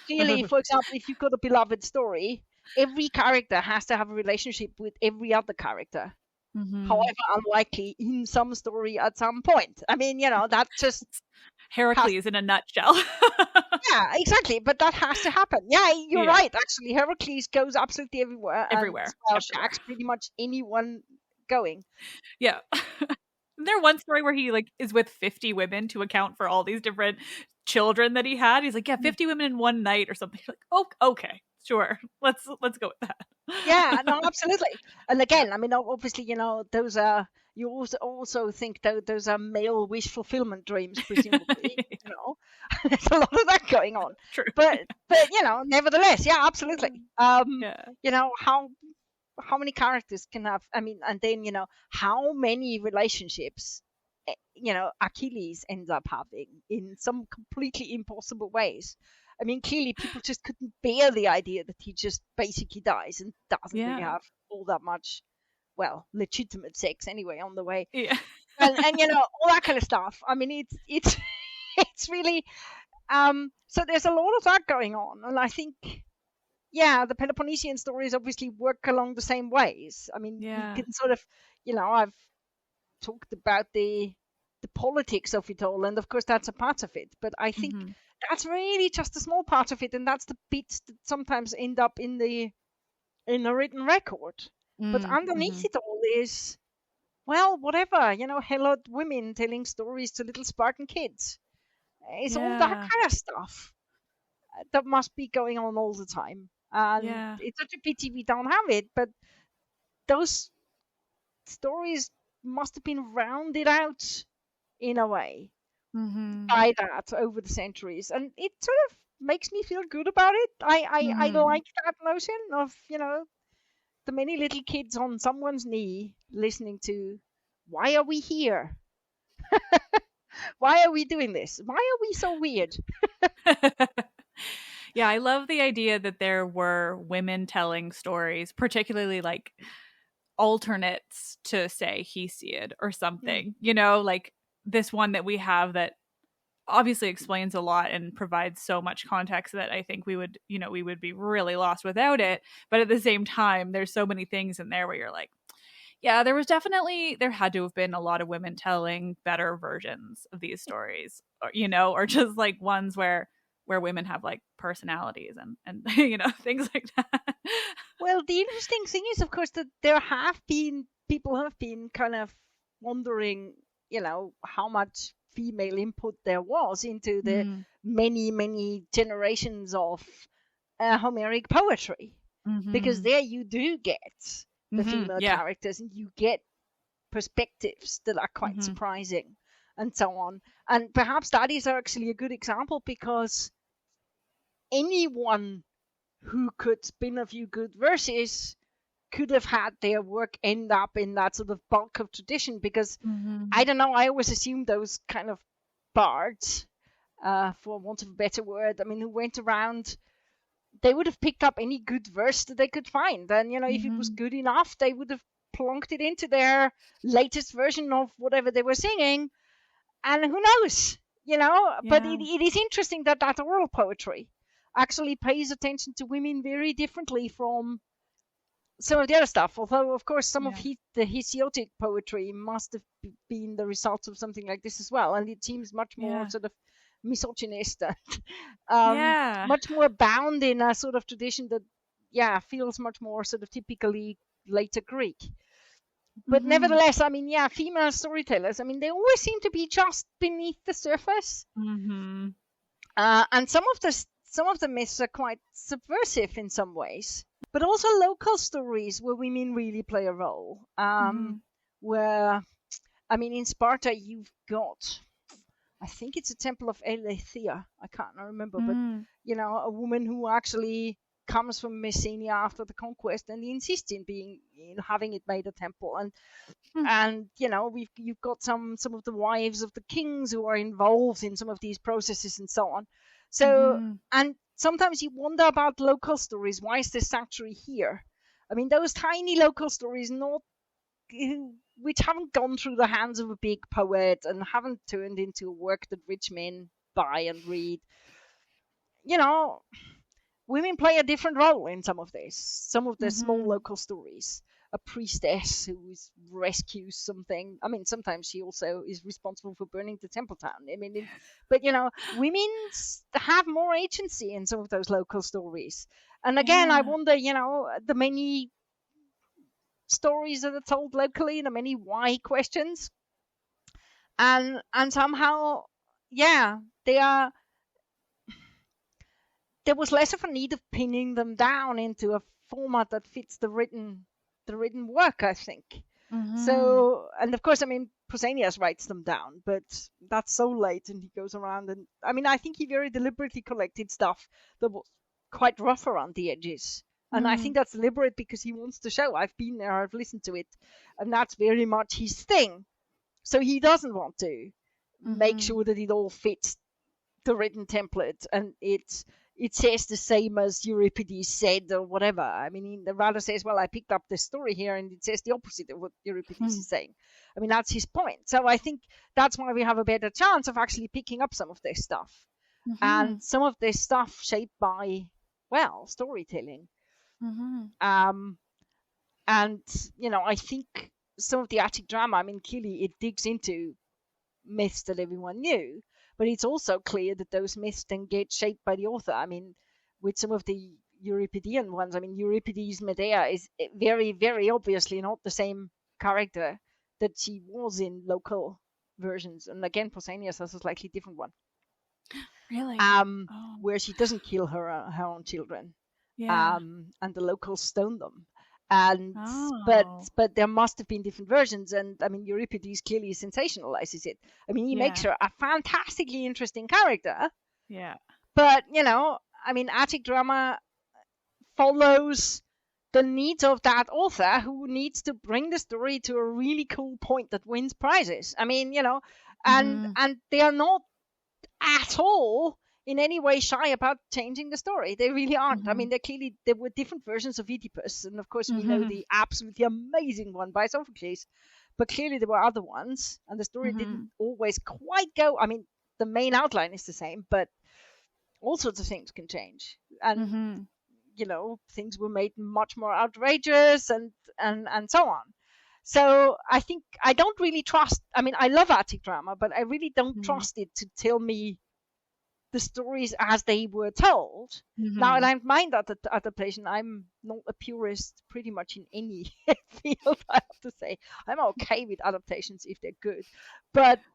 clearly, for example, if you've got a beloved story, every character has to have a relationship with every other character. However unlikely in some story at some point. That's just Heracles in a nutshell. Yeah, exactly. But that has to happen. Yeah, you're right. Actually, Heracles goes absolutely everywhere. Everywhere. Shaq's pretty much anyone going. Yeah. There one story where he is with 50 women to account for all these different children that he had. He's like, 50 women in one night or something. You're like, oh, okay, sure. Let's go with that. Yeah, no, absolutely. And again, I mean, obviously, those are, you also think those are male wish fulfillment dreams, presumably. There's a lot of that going on. True. But nevertheless, yeah, absolutely. Yeah. How many characters can have? I mean, and then how many relationships, Achilles ends up having in some completely impossible ways. I mean, clearly people just couldn't bear the idea that he just basically dies and doesn't really Yeah. have all that much, well, legitimate sex anyway on the way, Yeah. and all that kind of stuff. I mean, it's it's really so there's a lot of that going on, and I think, yeah, the Peloponnesian stories obviously work along the same ways. I mean, we Yeah. can sort of, I've talked about the politics of it all, and of course that's a part of it, but I think that's really just a small part of it, and that's the bits that sometimes end up in the written record. But underneath it all is, well, whatever, helot women telling stories to little Spartan kids. It's all that kind of stuff that must be going on all the time, and it's such a pity we don't have it, but those stories must have been rounded out in a way by that over the centuries, and it sort of makes me feel good about it. I like that notion of the many little kids on someone's knee listening to, why are we here? Why are we doing this? Why are we so weird? Yeah, I love the idea that there were women telling stories, particularly like alternates to, say, Hesiod or something. Like this one that we have that obviously explains a lot and provides so much context that I think we would be really lost without it. But at the same time, there's so many things in there where you're like, yeah, there had to have been a lot of women telling better versions of these stories, or just like ones where women have like personalities and things like that. Well, the interesting thing is, of course, that there have been people who have been kind of wondering, how much female input there was into the many generations of Homeric poetry, because there you do get the female characters, and you get perspectives that are quite surprising, and so on. And perhaps that is actually a good example, because anyone who could spin a few good verses could have had their work end up in that sort of bulk of tradition, because I don't know, I always assumed those kind of bards, for want of a better word, I mean, who went around, they would have picked up any good verse that they could find, and if it was good enough, they would have plunked it into their latest version of whatever they were singing, and who knows, but it is interesting that oral poetry actually pays attention to women very differently from some of the other stuff, although of course some of the Hesiotic poetry must have been the result of something like this as well, and it seems much more sort of misogynist and much more bound in a sort of tradition that feels much more sort of typically later Greek. But nevertheless, I mean, female storytellers, I mean, they always seem to be just beneath the surface, and some of the myths are quite subversive in some ways, but also local stories where women really play a role. Where, I mean, in Sparta, you've got, I think it's a temple of Aletheia, I can't remember, but, a woman who actually comes from Messenia after the conquest and insists in having it made a temple. And you've got some of the wives of the kings who are involved in some of these processes and so on. So, and sometimes you wonder about local stories. Why is this sanctuary here? I mean, those tiny local stories, which haven't gone through the hands of a big poet and haven't turned into a work that rich men buy and read. Women play a different role in some of this. Some of the small local stories. A priestess who rescues something. I mean, sometimes she also is responsible for burning the temple town. I mean, but women have more agency in some of those local stories. And again, I wonder, the many stories that are told locally, the many why questions, and somehow, they are. There was less of a need of pinning them down into a format that fits the written work, I think. Mm-hmm. So, and of course, I mean, Pausanias writes them down, but that's so late, and he goes around, and I mean, I think he very deliberately collected stuff that was quite rough around the edges. And I think that's deliberate because he wants to show, I've been there, I've listened to it, and that's very much his thing. So he doesn't want to make sure that it all fits the written template and it says the same as Euripides said or whatever. I mean, he rather says, well, I picked up this story here and it says the opposite of what Euripides is saying. I mean, that's his point. So I think that's why we have a better chance of actually picking up some of this stuff. And some of this stuff shaped by, well, storytelling. And, you know, I think some of the Attic drama, I mean, clearly it digs into myths that everyone knew, but it's also clear that those myths then get shaped by the author. I mean, with some of the Euripidean ones, I mean, Euripides' Medea is very, very obviously not the same character that she was in local versions. And again, Pausanias has a slightly different one. Really? Where she doesn't kill her own children. Yeah. And the locals stone them. And but there must have been different versions, and I mean Euripides clearly sensationalizes it. I mean he makes her a fantastically interesting character. Yeah. But you know, I mean Attic drama follows the needs of that author who needs to bring the story to a really cool point that wins prizes. I mean, you know, and they are not at all in any way shy about changing the story. They really aren't. I mean, there were different versions of Oedipus, and of course we know the absolutely amazing one by Sophocles, but clearly there were other ones, and the story didn't always quite go. I mean, the main outline is the same, but all sorts of things can change, and you know, things were made much more outrageous, and so on. So I think I don't really trust. I mean, I love Attic drama, but I really don't trust it to tell me the stories as they were told. Now, and I mind that adaptation. I'm not a purist pretty much in any field, I have to say. I'm okay with adaptations if they're good.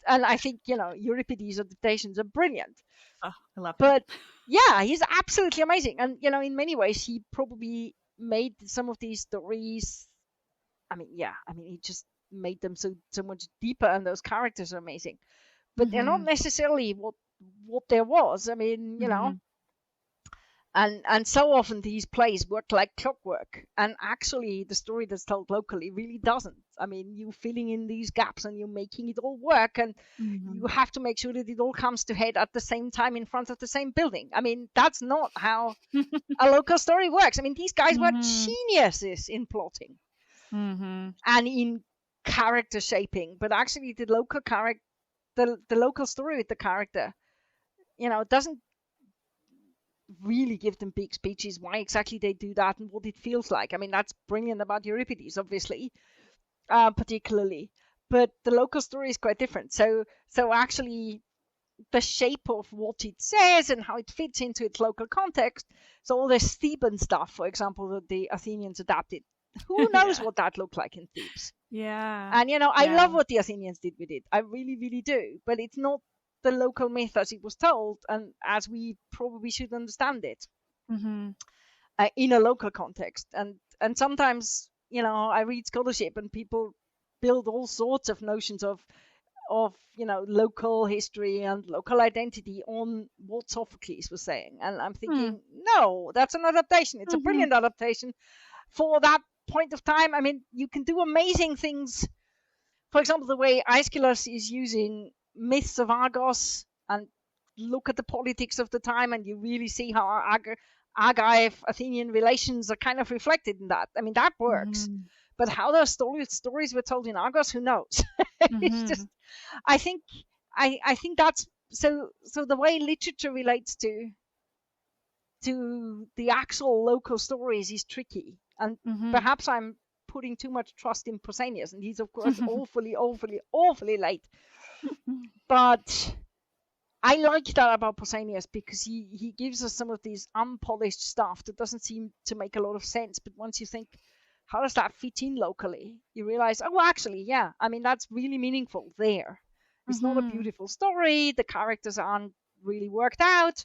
And I think, you know, Euripides' adaptations are brilliant. Oh, I love But yeah, he's absolutely amazing. And, you know, in many ways, he probably made some of these stories, he just made them so much deeper, and those characters are amazing. But they're not necessarily what there was. I mean, you know, and so often these plays work like clockwork, and actually the story that's told locally really doesn't. I mean, you're filling in these gaps and you're making it all work, and you have to make sure that it all comes to head at the same time in front of the same building. I mean, that's not how a local story works. I mean, these guys were geniuses in plotting and in character shaping, but actually the local the local story with the character, you know, doesn't really give them big speeches why exactly they do that and what it feels like. I mean, that's brilliant about Euripides, obviously, particularly, but the local story is quite different. So actually the shape of what it says and how it fits into its local context. So all this Theban stuff, for example, that the Athenians adapted, who knows what that looked like in Thebes. And, you know, I love what the Athenians did with it. I really, really do. But it's not the local myth as it was told and as we probably should understand it in a local context. And sometimes, you know, I read scholarship and people build all sorts of notions of you know, local history and local identity on what Sophocles was saying. And I'm thinking, no, that's an adaptation. It's a brilliant adaptation for that point of time. I mean, you can do amazing things. For example, the way Aeschylus is using myths of Argos, and look at the politics of the time, and you really see how Argive-Athenian relations are kind of reflected in that. I mean, that works. But how those stories were told in Argos, who knows? It's just, I think that's so the way literature relates to the actual local stories is tricky. And perhaps I'm putting too much trust in Pausanias, and he's of course awfully late. But I like that about Pausanias because he gives us some of these unpolished stuff that doesn't seem to make a lot of sense. But once you think, how does that fit in locally? You realize, oh, actually, yeah. I mean, that's really meaningful there. It's not a beautiful story. The characters aren't really worked out.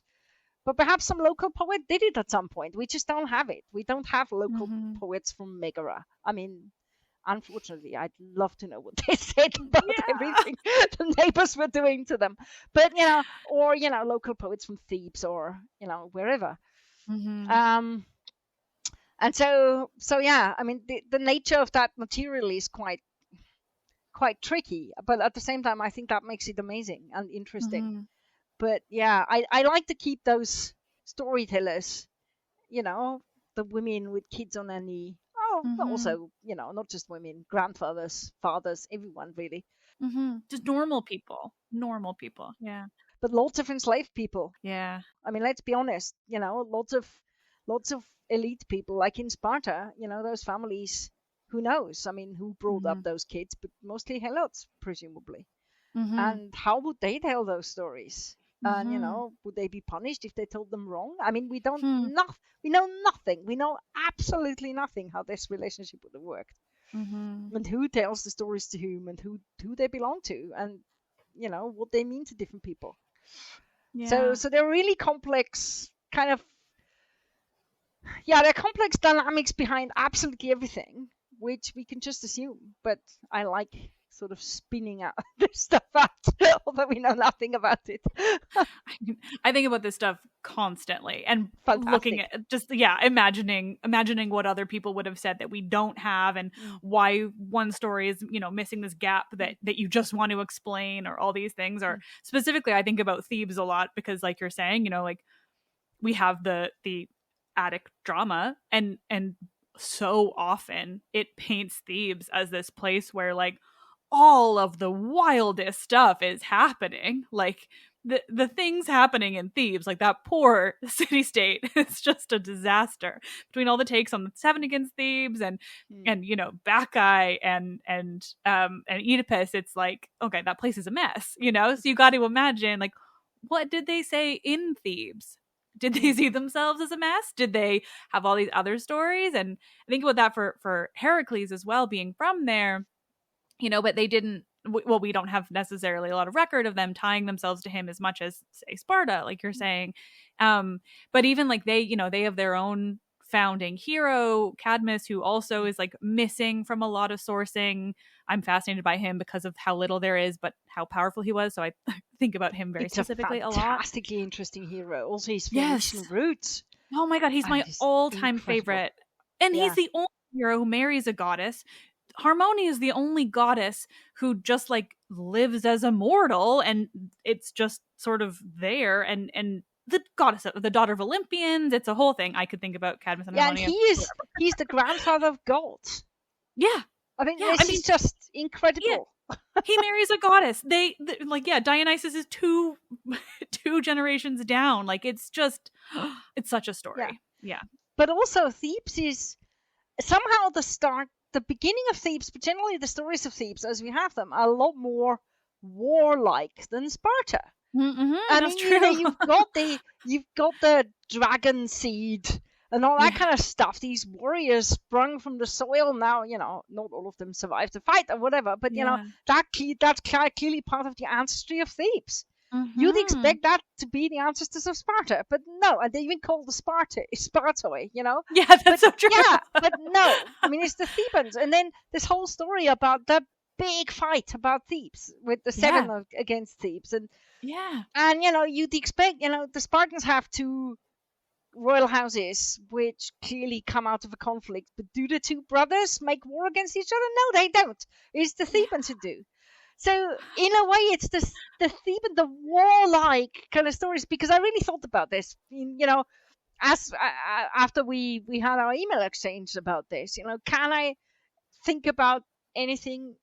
But perhaps some local poet did it at some point. We just don't have it. We don't have local Mhm. poets from Megara. I mean, unfortunately, I'd love to know what they said about Yeah. everything the neighbors were doing to them. But, or, local poets from Thebes or, wherever. Mhm. And so yeah, I mean, the nature of that material is quite tricky, but at the same time, I think that makes it amazing and interesting. Mhm. But yeah, I like to keep those storytellers, the women with kids on their knee. Oh, but Mhm. also, not just women, grandfathers, fathers, everyone really. Mhm. Just normal people. Normal people. Yeah. But lots of enslaved people. Yeah. I mean, let's be honest, lots of elite people, like in Sparta, those families, who knows? I mean, who brought up Mhm. those kids, but mostly helots, presumably. Mhm. And how would they tell those stories? And Mhm. would they be punished if they told them wrong? I mean, we don't Hmm. we know nothing. We know absolutely nothing how this relationship would have worked, Mhm. and who tells the stories to whom, and who they belong to, and what they mean to different people. So Yeah. they're really complex, kind of, they're complex dynamics behind absolutely everything, which we can just assume. But I like sort of spinning out this stuff out, although we know nothing about it. I think about this stuff constantly and looking Fantastic. at just imagining what other people would have said that we don't have, and why one story is missing this gap that you just want to explain, or all these things. Or specifically, I think about Thebes a lot because, like you're saying, like we have the Attic drama, and so often it paints Thebes as this place where like all of the wildest stuff is happening. Like the things happening in Thebes, like that poor city state, is just a disaster. Between all the takes on the Seven against Thebes and Bacchae and Oedipus, it's like, okay, that place is a mess. So you got to imagine, like, what did they say in Thebes? Did they see themselves as a mess? Did they have all these other stories? And I think about that for Heracles as well, being from there, but they didn't. Well, we don't have necessarily a lot of record of them tying themselves to him as much as, say, Sparta, like you're saying. But even like they have their own founding hero, Cadmus, who also is like missing from a lot of sourcing. I'm fascinated by him because of how little there is, but how powerful he was. So I think about him very It's a specifically a lot. fantastically interesting hero. Also, his Yes. Phoenician roots. Oh my god, he's my all-time incredible. favorite. And he's the only hero who marries a goddess. Harmony is the only goddess who just like lives as a mortal, and it's just sort of there. And the goddess, the daughter of Olympians, it's a whole thing. I could think about Cadmus and Harmonia. And he's the grandfather of gods. Yeah. I mean, this is just incredible. Yeah. He marries a goddess. They like, Dionysus is two generations down. Like, it's just, it's such a story. Yeah. But also Thebes is somehow the beginning of Thebes, but generally the stories of Thebes as we have them are a lot more warlike than Sparta. Mm-hmm, I that's mean, true. you've got the dragon seed and all that kind of stuff. These warriors sprung from the soil. Now, not all of them survived the fight or whatever, but that's clearly part of the ancestry of Thebes. Mm-hmm. You'd expect that to be the ancestors of Sparta, but no, and they even call the Spartoi, Yeah, that's so true. Yeah, but no, I mean, it's the Thebans, and then this whole story about the big fight about Thebes with the seven against Thebes, and you'd expect, the Spartans have two royal houses which clearly come out of a conflict, but do the two brothers make war against each other? No, they don't. It's the Thebans who do. So in a way, it's the Theban, the warlike kind of stories, because I really thought about this, as after we had our email exchange about this, can I think about anything,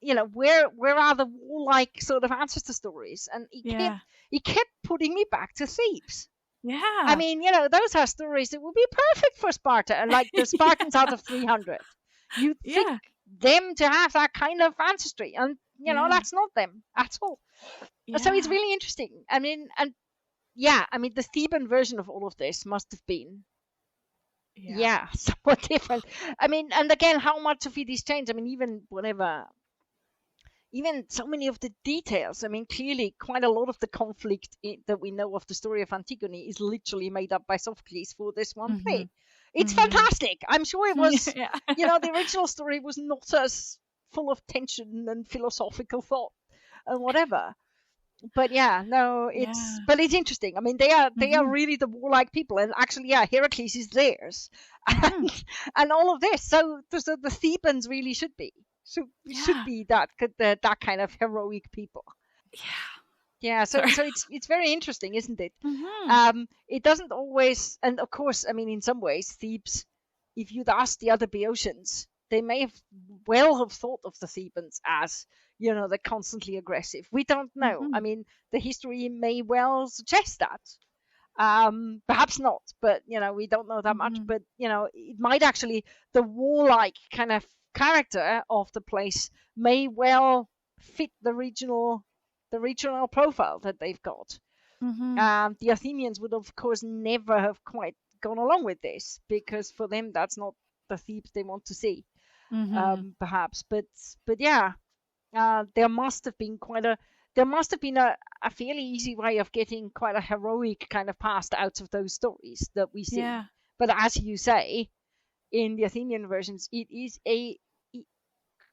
where are the warlike sort of ancestor stories? And he kept putting me back to Thebes. Yeah. I mean, those are stories that would be perfect for Sparta, and like the Spartans out of 300. You'd think them to have that kind of ancestry, and that's not them at all. So it's really interesting. I mean, the Theban version of all of this must have been somewhat different. I mean, and again, how much of it is changed? I mean, even whatever, even so many of the details. I mean, clearly, quite a lot of the conflict that we know of the story of Antigone is literally made up by Sophocles for this one play. It's fantastic. I'm sure it was, Yeah. The original story was not as full of tension and philosophical thought and whatever. But but it's interesting. I mean, they are really the warlike people, and actually, Heracles is theirs, and all of this. So the Thebans really should be that kind of heroic people. Yeah. So it's very interesting, isn't it? It doesn't always, and of course, I mean, in some ways, Thebes, if you'd asked the other Boeotians, they may have thought of the Thebans as, they're constantly aggressive. We don't know. I mean, the history may well suggest that. Perhaps not, but, we don't know that much. But, it might actually, the warlike kind of character of the place may well fit the regional profile that they've got. The Athenians would, of course, never have quite gone along with this, because for them, that's not the Thebes they want to see. Perhaps, but yeah, there must have been a fairly easy way of getting quite a heroic kind of past out of those stories that we see. But as you say, in the Athenian versions, it is a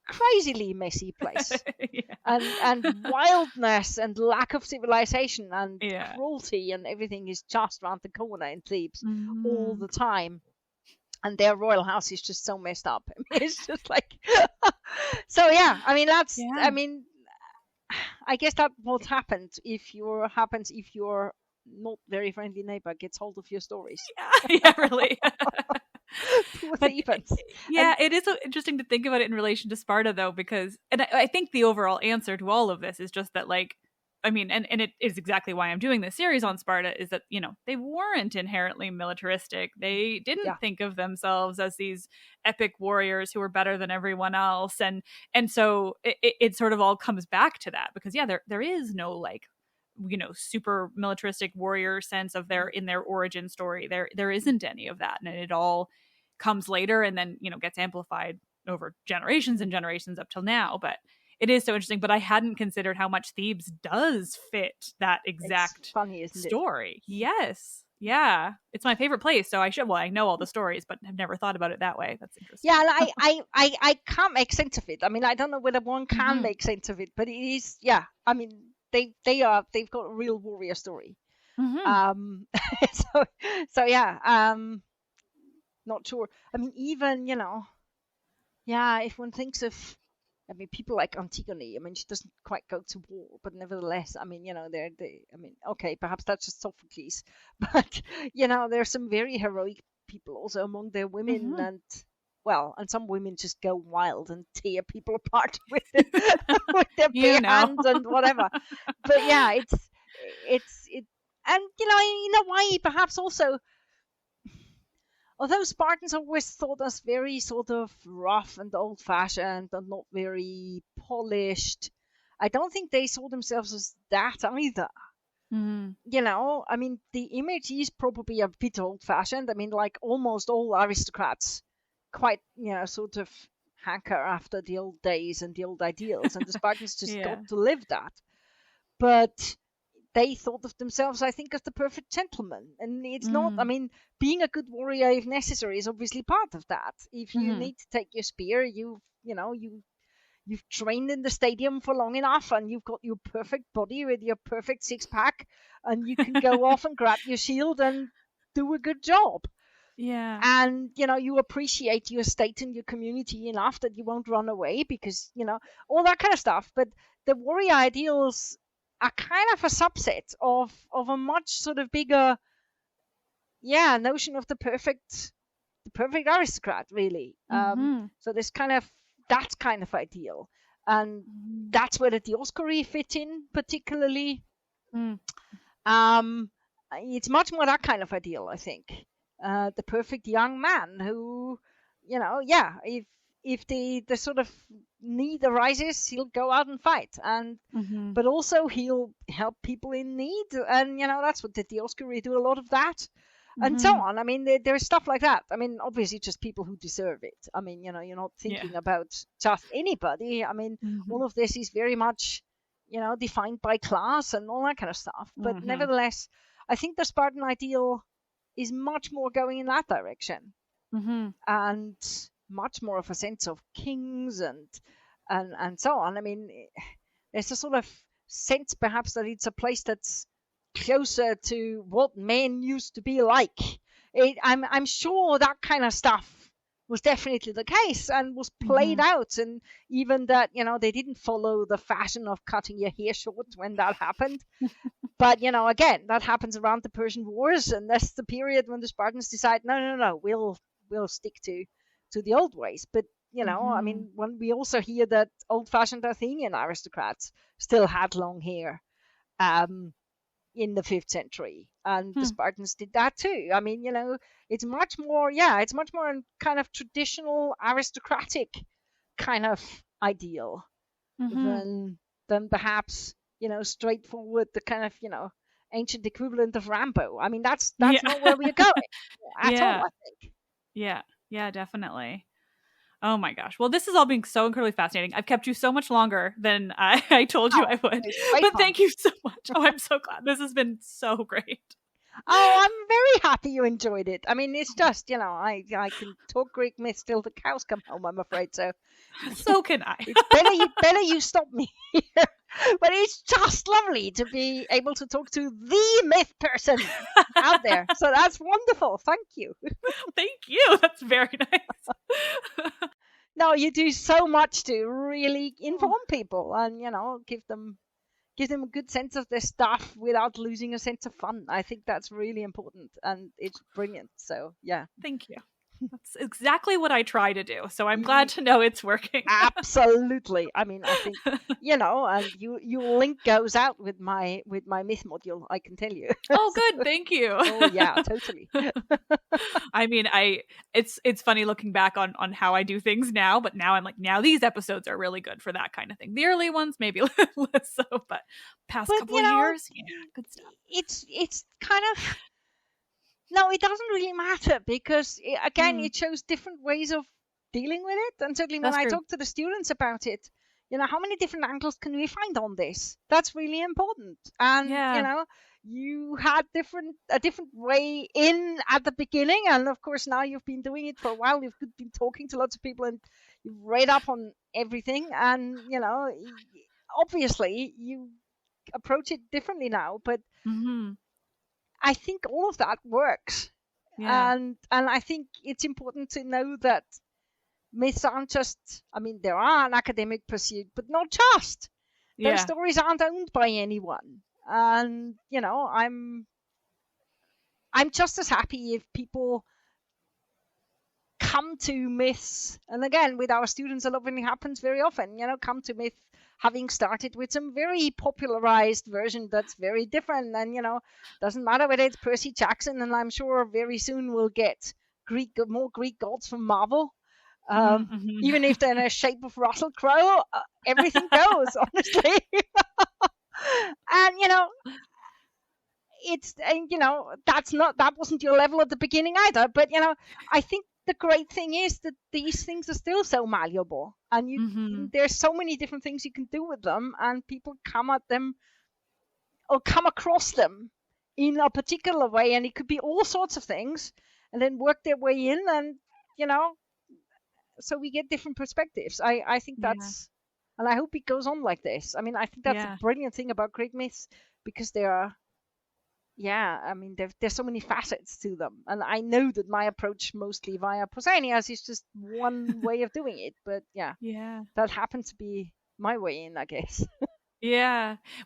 crazily messy place, and wildness and lack of civilization and cruelty and everything is just around the corner in Thebes all the time. And their royal house is just so messed up. I mean, it's just like, so yeah. I mean, I mean, I guess that what happens if your not very friendly neighbor gets hold of your stories. Yeah, really. Thebans. Yeah, it is interesting to think about it in relation to Sparta, though, because, and I think the overall answer to all of this is just that, like, I mean, and it is exactly why I'm doing this series on Sparta, is that, they weren't inherently militaristic. They didn't think of themselves as these epic warriors who were better than everyone else. And so it sort of all comes back to that, because, there is no, like, super militaristic warrior sense of in their origin story. There isn't any of that. And it all comes later and then, gets amplified over generations and generations up till now. But it is so interesting, but I hadn't considered how much Thebes does fit that exact story. Yes. Yeah. It's my favorite place, so I know all the stories, but have never thought about it that way. That's interesting. Yeah, I can't make sense of it. I mean, I don't know whether one can make sense of it, but it is, I mean, they've got a real warrior story. So not sure. I mean, even, if one thinks of, I mean, people like Antigone, I mean, she doesn't quite go to war, but nevertheless, I mean, okay, perhaps that's just Sophocles, but, there's some very heroic people also among their women, and some women just go wild and tear people apart with their bare hands and whatever. But yeah, it's and, in a way, perhaps also, although Spartans always thought us very sort of rough and old-fashioned and not very polished, I don't think they saw themselves as that either. I mean, the image is probably a bit old-fashioned. I mean, like almost all aristocrats quite, sort of hanker after the old days and the old ideals, and the Spartans just got to live that. But they thought of themselves, I think, as the perfect gentleman. And it's not, I mean, being a good warrior, if necessary, is obviously part of that. If you need to take your spear, you've trained in the stadium for long enough, and you've got your perfect body with your perfect six-pack, and you can go off and grab your shield and do a good job. Yeah. And, you appreciate your state and your community enough that you won't run away because, all that kind of stuff. But the warrior ideals are kind of a subset of a much sort of bigger, notion of the perfect aristocrat, really. So there's that's kind of ideal, and that's where the Dioscuri fit in particularly. It's much more that kind of ideal, I think. The perfect young man who, if the sort of need arises, he'll go out and fight, and but also he'll help people in need, and that's what the Dioscuri do, a lot of that. and so on. I mean, there's stuff like that. I mean, obviously just people who deserve it. I mean, you're not thinking about just anybody. I mean, all of this is very much, defined by class and all that kind of stuff. But nevertheless, I think the Spartan ideal is much more going in that direction, and much more of a sense of kings and so on. I mean, there's a sort of sense perhaps that it's a place that's closer to what men used to be like. I'm sure that kind of stuff was definitely the case and was played out, and even that they didn't follow the fashion of cutting your hair short when that happened. But again, that happens around the Persian Wars, and that's the period when the Spartans decide, no, we'll stick to the old ways. But I mean, when we also hear that old-fashioned Athenian aristocrats still had long hair in the 5th century, and the Spartans did that too. I mean, it's much more a kind of traditional aristocratic kind of ideal than perhaps straightforward, the kind of ancient equivalent of Rambo. I mean, that's not where we're going at all, I think. Yeah, definitely. Oh my gosh. Well, this has all been so incredibly fascinating. I've kept you so much longer than I told you I would. But thank you so much. Oh, I'm so glad. This has been so great. Oh, I'm very happy you enjoyed it. I mean, it's just, I can talk Greek myths till the cows come home, I'm afraid. So can I. It's better you stop me here. But it's just lovely to be able to talk to the myth person out there. So that's wonderful. Thank you. Thank you. That's very nice. No, you do so much to really inform people and, give them a good sense of their stuff without losing a sense of fun. I think that's really important, and it's brilliant. So, yeah. Thank you. That's exactly what I try to do. So I'm glad to know it's working. Absolutely. I mean, I think, and your link goes out with my myth module, I can tell you. Oh, good. Thank you. Oh, yeah, totally. I mean, it's funny looking back on how I do things now, but now I'm like, now these episodes are really good for that kind of thing. The early ones, maybe less so, but past couple of years, good stuff. It's kind of... No, it doesn't really matter because, again, it shows different ways of dealing with it. And certainly when I talk to the students about it, how many different angles can we find on this? That's really important. And, you had a different way in at the beginning. And, of course, now you've been doing it for a while. You've been talking to lots of people and you've read up on everything. And, obviously you approach it differently now. But... I think all of that works. And I think it's important to know that myths aren't just, I mean, there are an academic pursuit, but not just. Those stories aren't owned by anyone. And, I'm just as happy if people come to myths. And again, with our students, a lot of it happens very often, come to myth having started with some very popularized version that's very different. And, doesn't matter whether it's Percy Jackson, and I'm sure very soon we'll get more Greek gods from Marvel. Even if they're in the shape of Russell Crowe, everything goes, honestly. And, that wasn't your level at the beginning either. But, I think the great thing is that these things are still so malleable, and there's so many different things you can do with them, and people come at them or come across them in a particular way, and it could be all sorts of things, and then work their way in, and so we get different perspectives. I think that's, and I hope it goes on like this. I mean, I think that's a brilliant thing about Greek myths, because they are. I mean, there's so many facets to them. And I know that my approach mostly via Pausanias is just one way of doing it. But that happens to be my way in, I guess.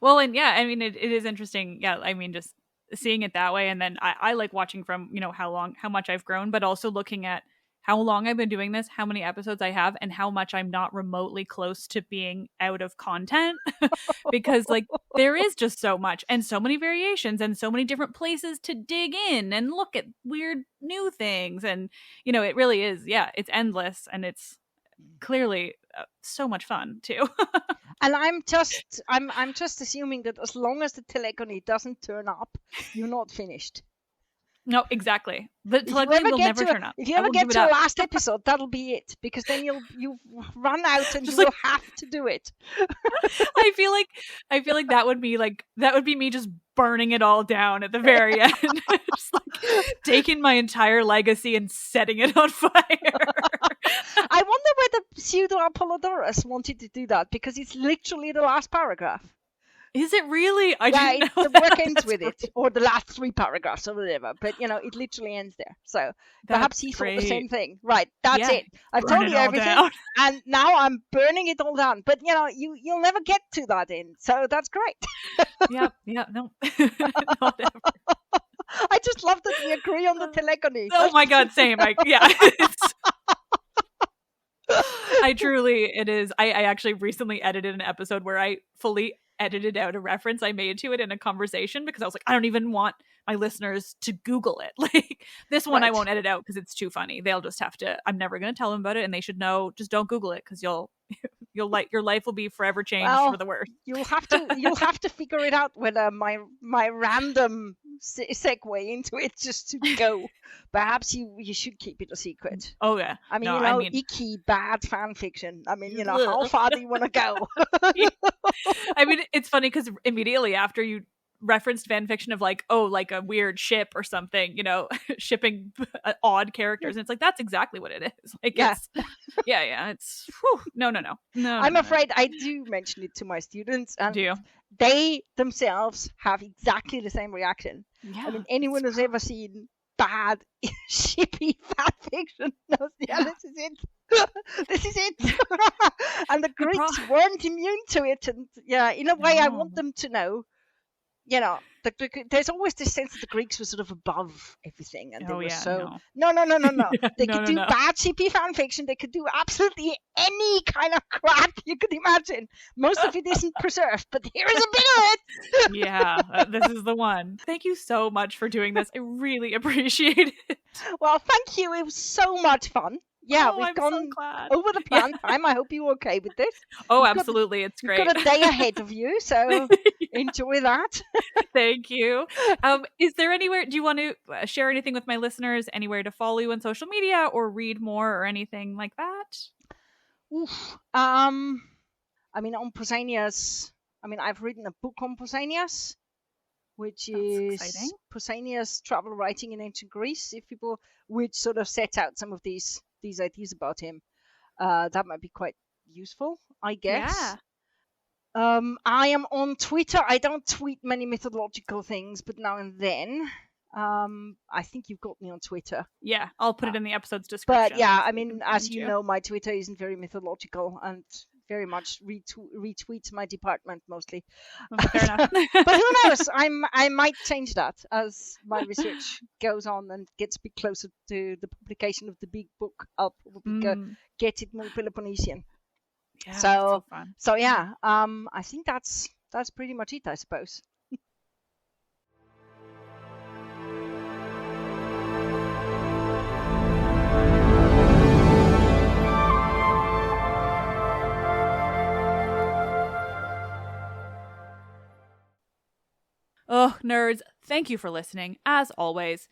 Well, and I mean, it is interesting. I mean, just seeing it that way. And then I like watching from, how much I've grown, but also looking at how long I've been doing this, how many episodes I have, and how much I'm not remotely close to being out of content. Because there is just so much and so many variations and so many different places to dig in and look at weird new things. And, it really is, it's endless, and it's clearly so much fun too. And I'm just assuming that as long as the telegony doesn't turn up, you're not finished. No, exactly. The If you telepathy ever will get never to turn up. if you I ever won't get give it to the up. last episode, that'll be it. Because then you'll run out and Just you like- will have to do it. I feel like that would be me just burning it all down at the very end. Just like taking my entire legacy and setting it on fire. I wonder whether Pseudo Apollodorus wanted to do that because it's literally the last paragraph. Is it really? I Yeah, didn't know the that. work ends That's with it, or the last 3 paragraphs or whatever. But it literally ends there. So perhaps he thought the same thing. Right, that's Yeah, it. I've burn told it you all everything, down. and now I'm burning it all down. But you'll never get to that end, so that's great. Yeah, no, not ever. I just love that we agree on the telegony. Oh my god, same. It is. I actually recently edited an episode where I fully edited out a reference I made to it in a conversation because I was like, I don't even want my listeners to Google it. Like this one, I won't edit out because it's too funny. They'll just have to. I'm never going to tell them about it, and they should know. Just don't Google it because your life will be forever changed for the worse. You'll have to figure it out whether my random segue into it just to go. Perhaps you should keep it a secret. Oh yeah. I mean, icky bad fan fiction. I mean, how far do you want to go? I mean, it's funny because immediately after you referenced fan fiction of like a weird ship or something, shipping odd characters, and it's like that's exactly what it is. Like it's it's no. I'm afraid I do mention it to my students, and do you? They themselves have exactly the same reaction. Yeah, I mean, anyone who's ever seen bad shippy fan fiction knows, this is it. This is it. And the Greeks weren't immune to it, and in a way, I want them to know. There's always this sense that the Greeks were sort of above everything, and they were no. They could do bad CP fan fiction. They could do absolutely any kind of crap you could imagine. Most of it isn't preserved, but here is a bit of it. Yeah, this is the one. Thank you so much for doing this. I really appreciate it. Well, thank you. It was so much fun. Yeah, we've gone over the plan time. I hope you're okay with this. Oh, absolutely. It's great. You've got a day ahead of you, so enjoy that. Thank you. Is there anywhere, do you want to share anything with my listeners? Anywhere to follow you on social media or read more or anything like that? Oof. I mean, on Pausanias, I've written a book on Pausanias, which is exciting. Pausanias Travel Writing in Ancient Greece, which sort of sets out some of these ideas about him. That might be quite useful, I guess. Yeah. I am on Twitter. I don't tweet many methodological things, but now and then. I think you've got me on Twitter. Yeah, I'll put it in the episode's description. But yeah, I mean, as you know, my Twitter isn't very methodological and very much retweets my department mostly. Fair enough. But who knows? I might change that as my research goes on and gets a bit closer to the publication of the big book. I'll probably get it more Peloponnesian. Yeah, so fun. So yeah, I think that's pretty much it, I suppose. Oh, nerds, thank you for listening, as always.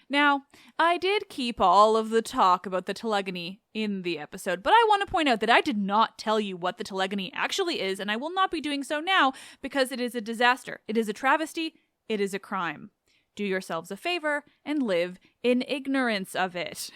Now, I did keep all of the talk about the telegony in the episode, but I want to point out that I did not tell you what the telegony actually is, and I will not be doing so now because it is a disaster. It is a travesty. It is a crime. Do yourselves a favor and live in ignorance of it.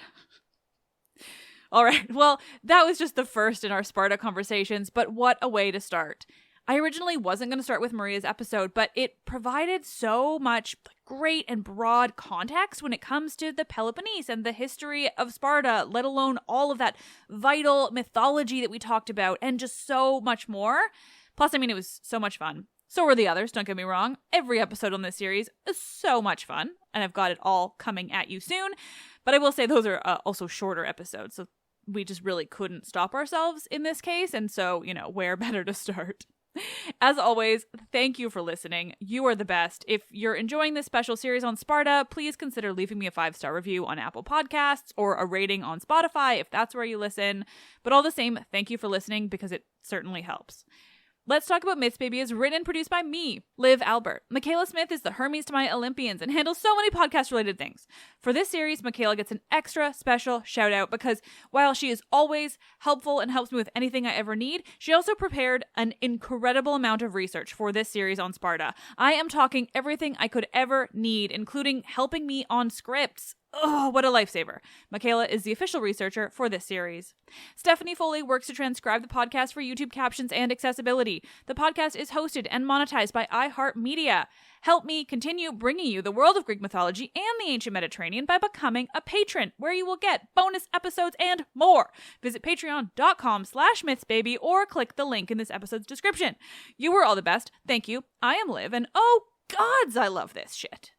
All right, well, that was just the first in our Sparta conversations, but what a way to start. I originally wasn't going to start with Maria's episode, but it provided so much great and broad context when it comes to the Peloponnese and the history of Sparta, let alone all of that vital mythology that we talked about, and just so much more. Plus, I mean, it was so much fun. So were the others, don't get me wrong. Every episode on this series is so much fun, and I've got it all coming at you soon. But I will say those are also shorter episodes, so we just really couldn't stop ourselves in this case, and so, where better to start? As always, thank you for listening. You are the best. If you're enjoying this special series on Sparta, please consider leaving me a 5-star review on Apple Podcasts or a rating on Spotify if that's where you listen. But all the same, thank you for listening because it certainly helps. Let's Talk About Myths, Baby is written and produced by me, Liv Albert. Michaela Smith is the Hermes to my Olympians and handles so many podcast-related things. For this series, Michaela gets an extra special shout-out because while she is always helpful and helps me with anything I ever need, she also prepared an incredible amount of research for this series on Sparta. I am talking everything I could ever need, including helping me on scripts. Oh, what a lifesaver. Michaela is the official researcher for this series. Stephanie Foley works to transcribe the podcast for YouTube captions and accessibility. The podcast is hosted and monetized by iHeartMedia. Help me continue bringing you the world of Greek mythology and the ancient Mediterranean by becoming a patron, where you will get bonus episodes and more. Visit patreon.com/mythsbaby or click the link in this episode's description. You were all the best. Thank you. I am Liv, and oh gods, I love this shit.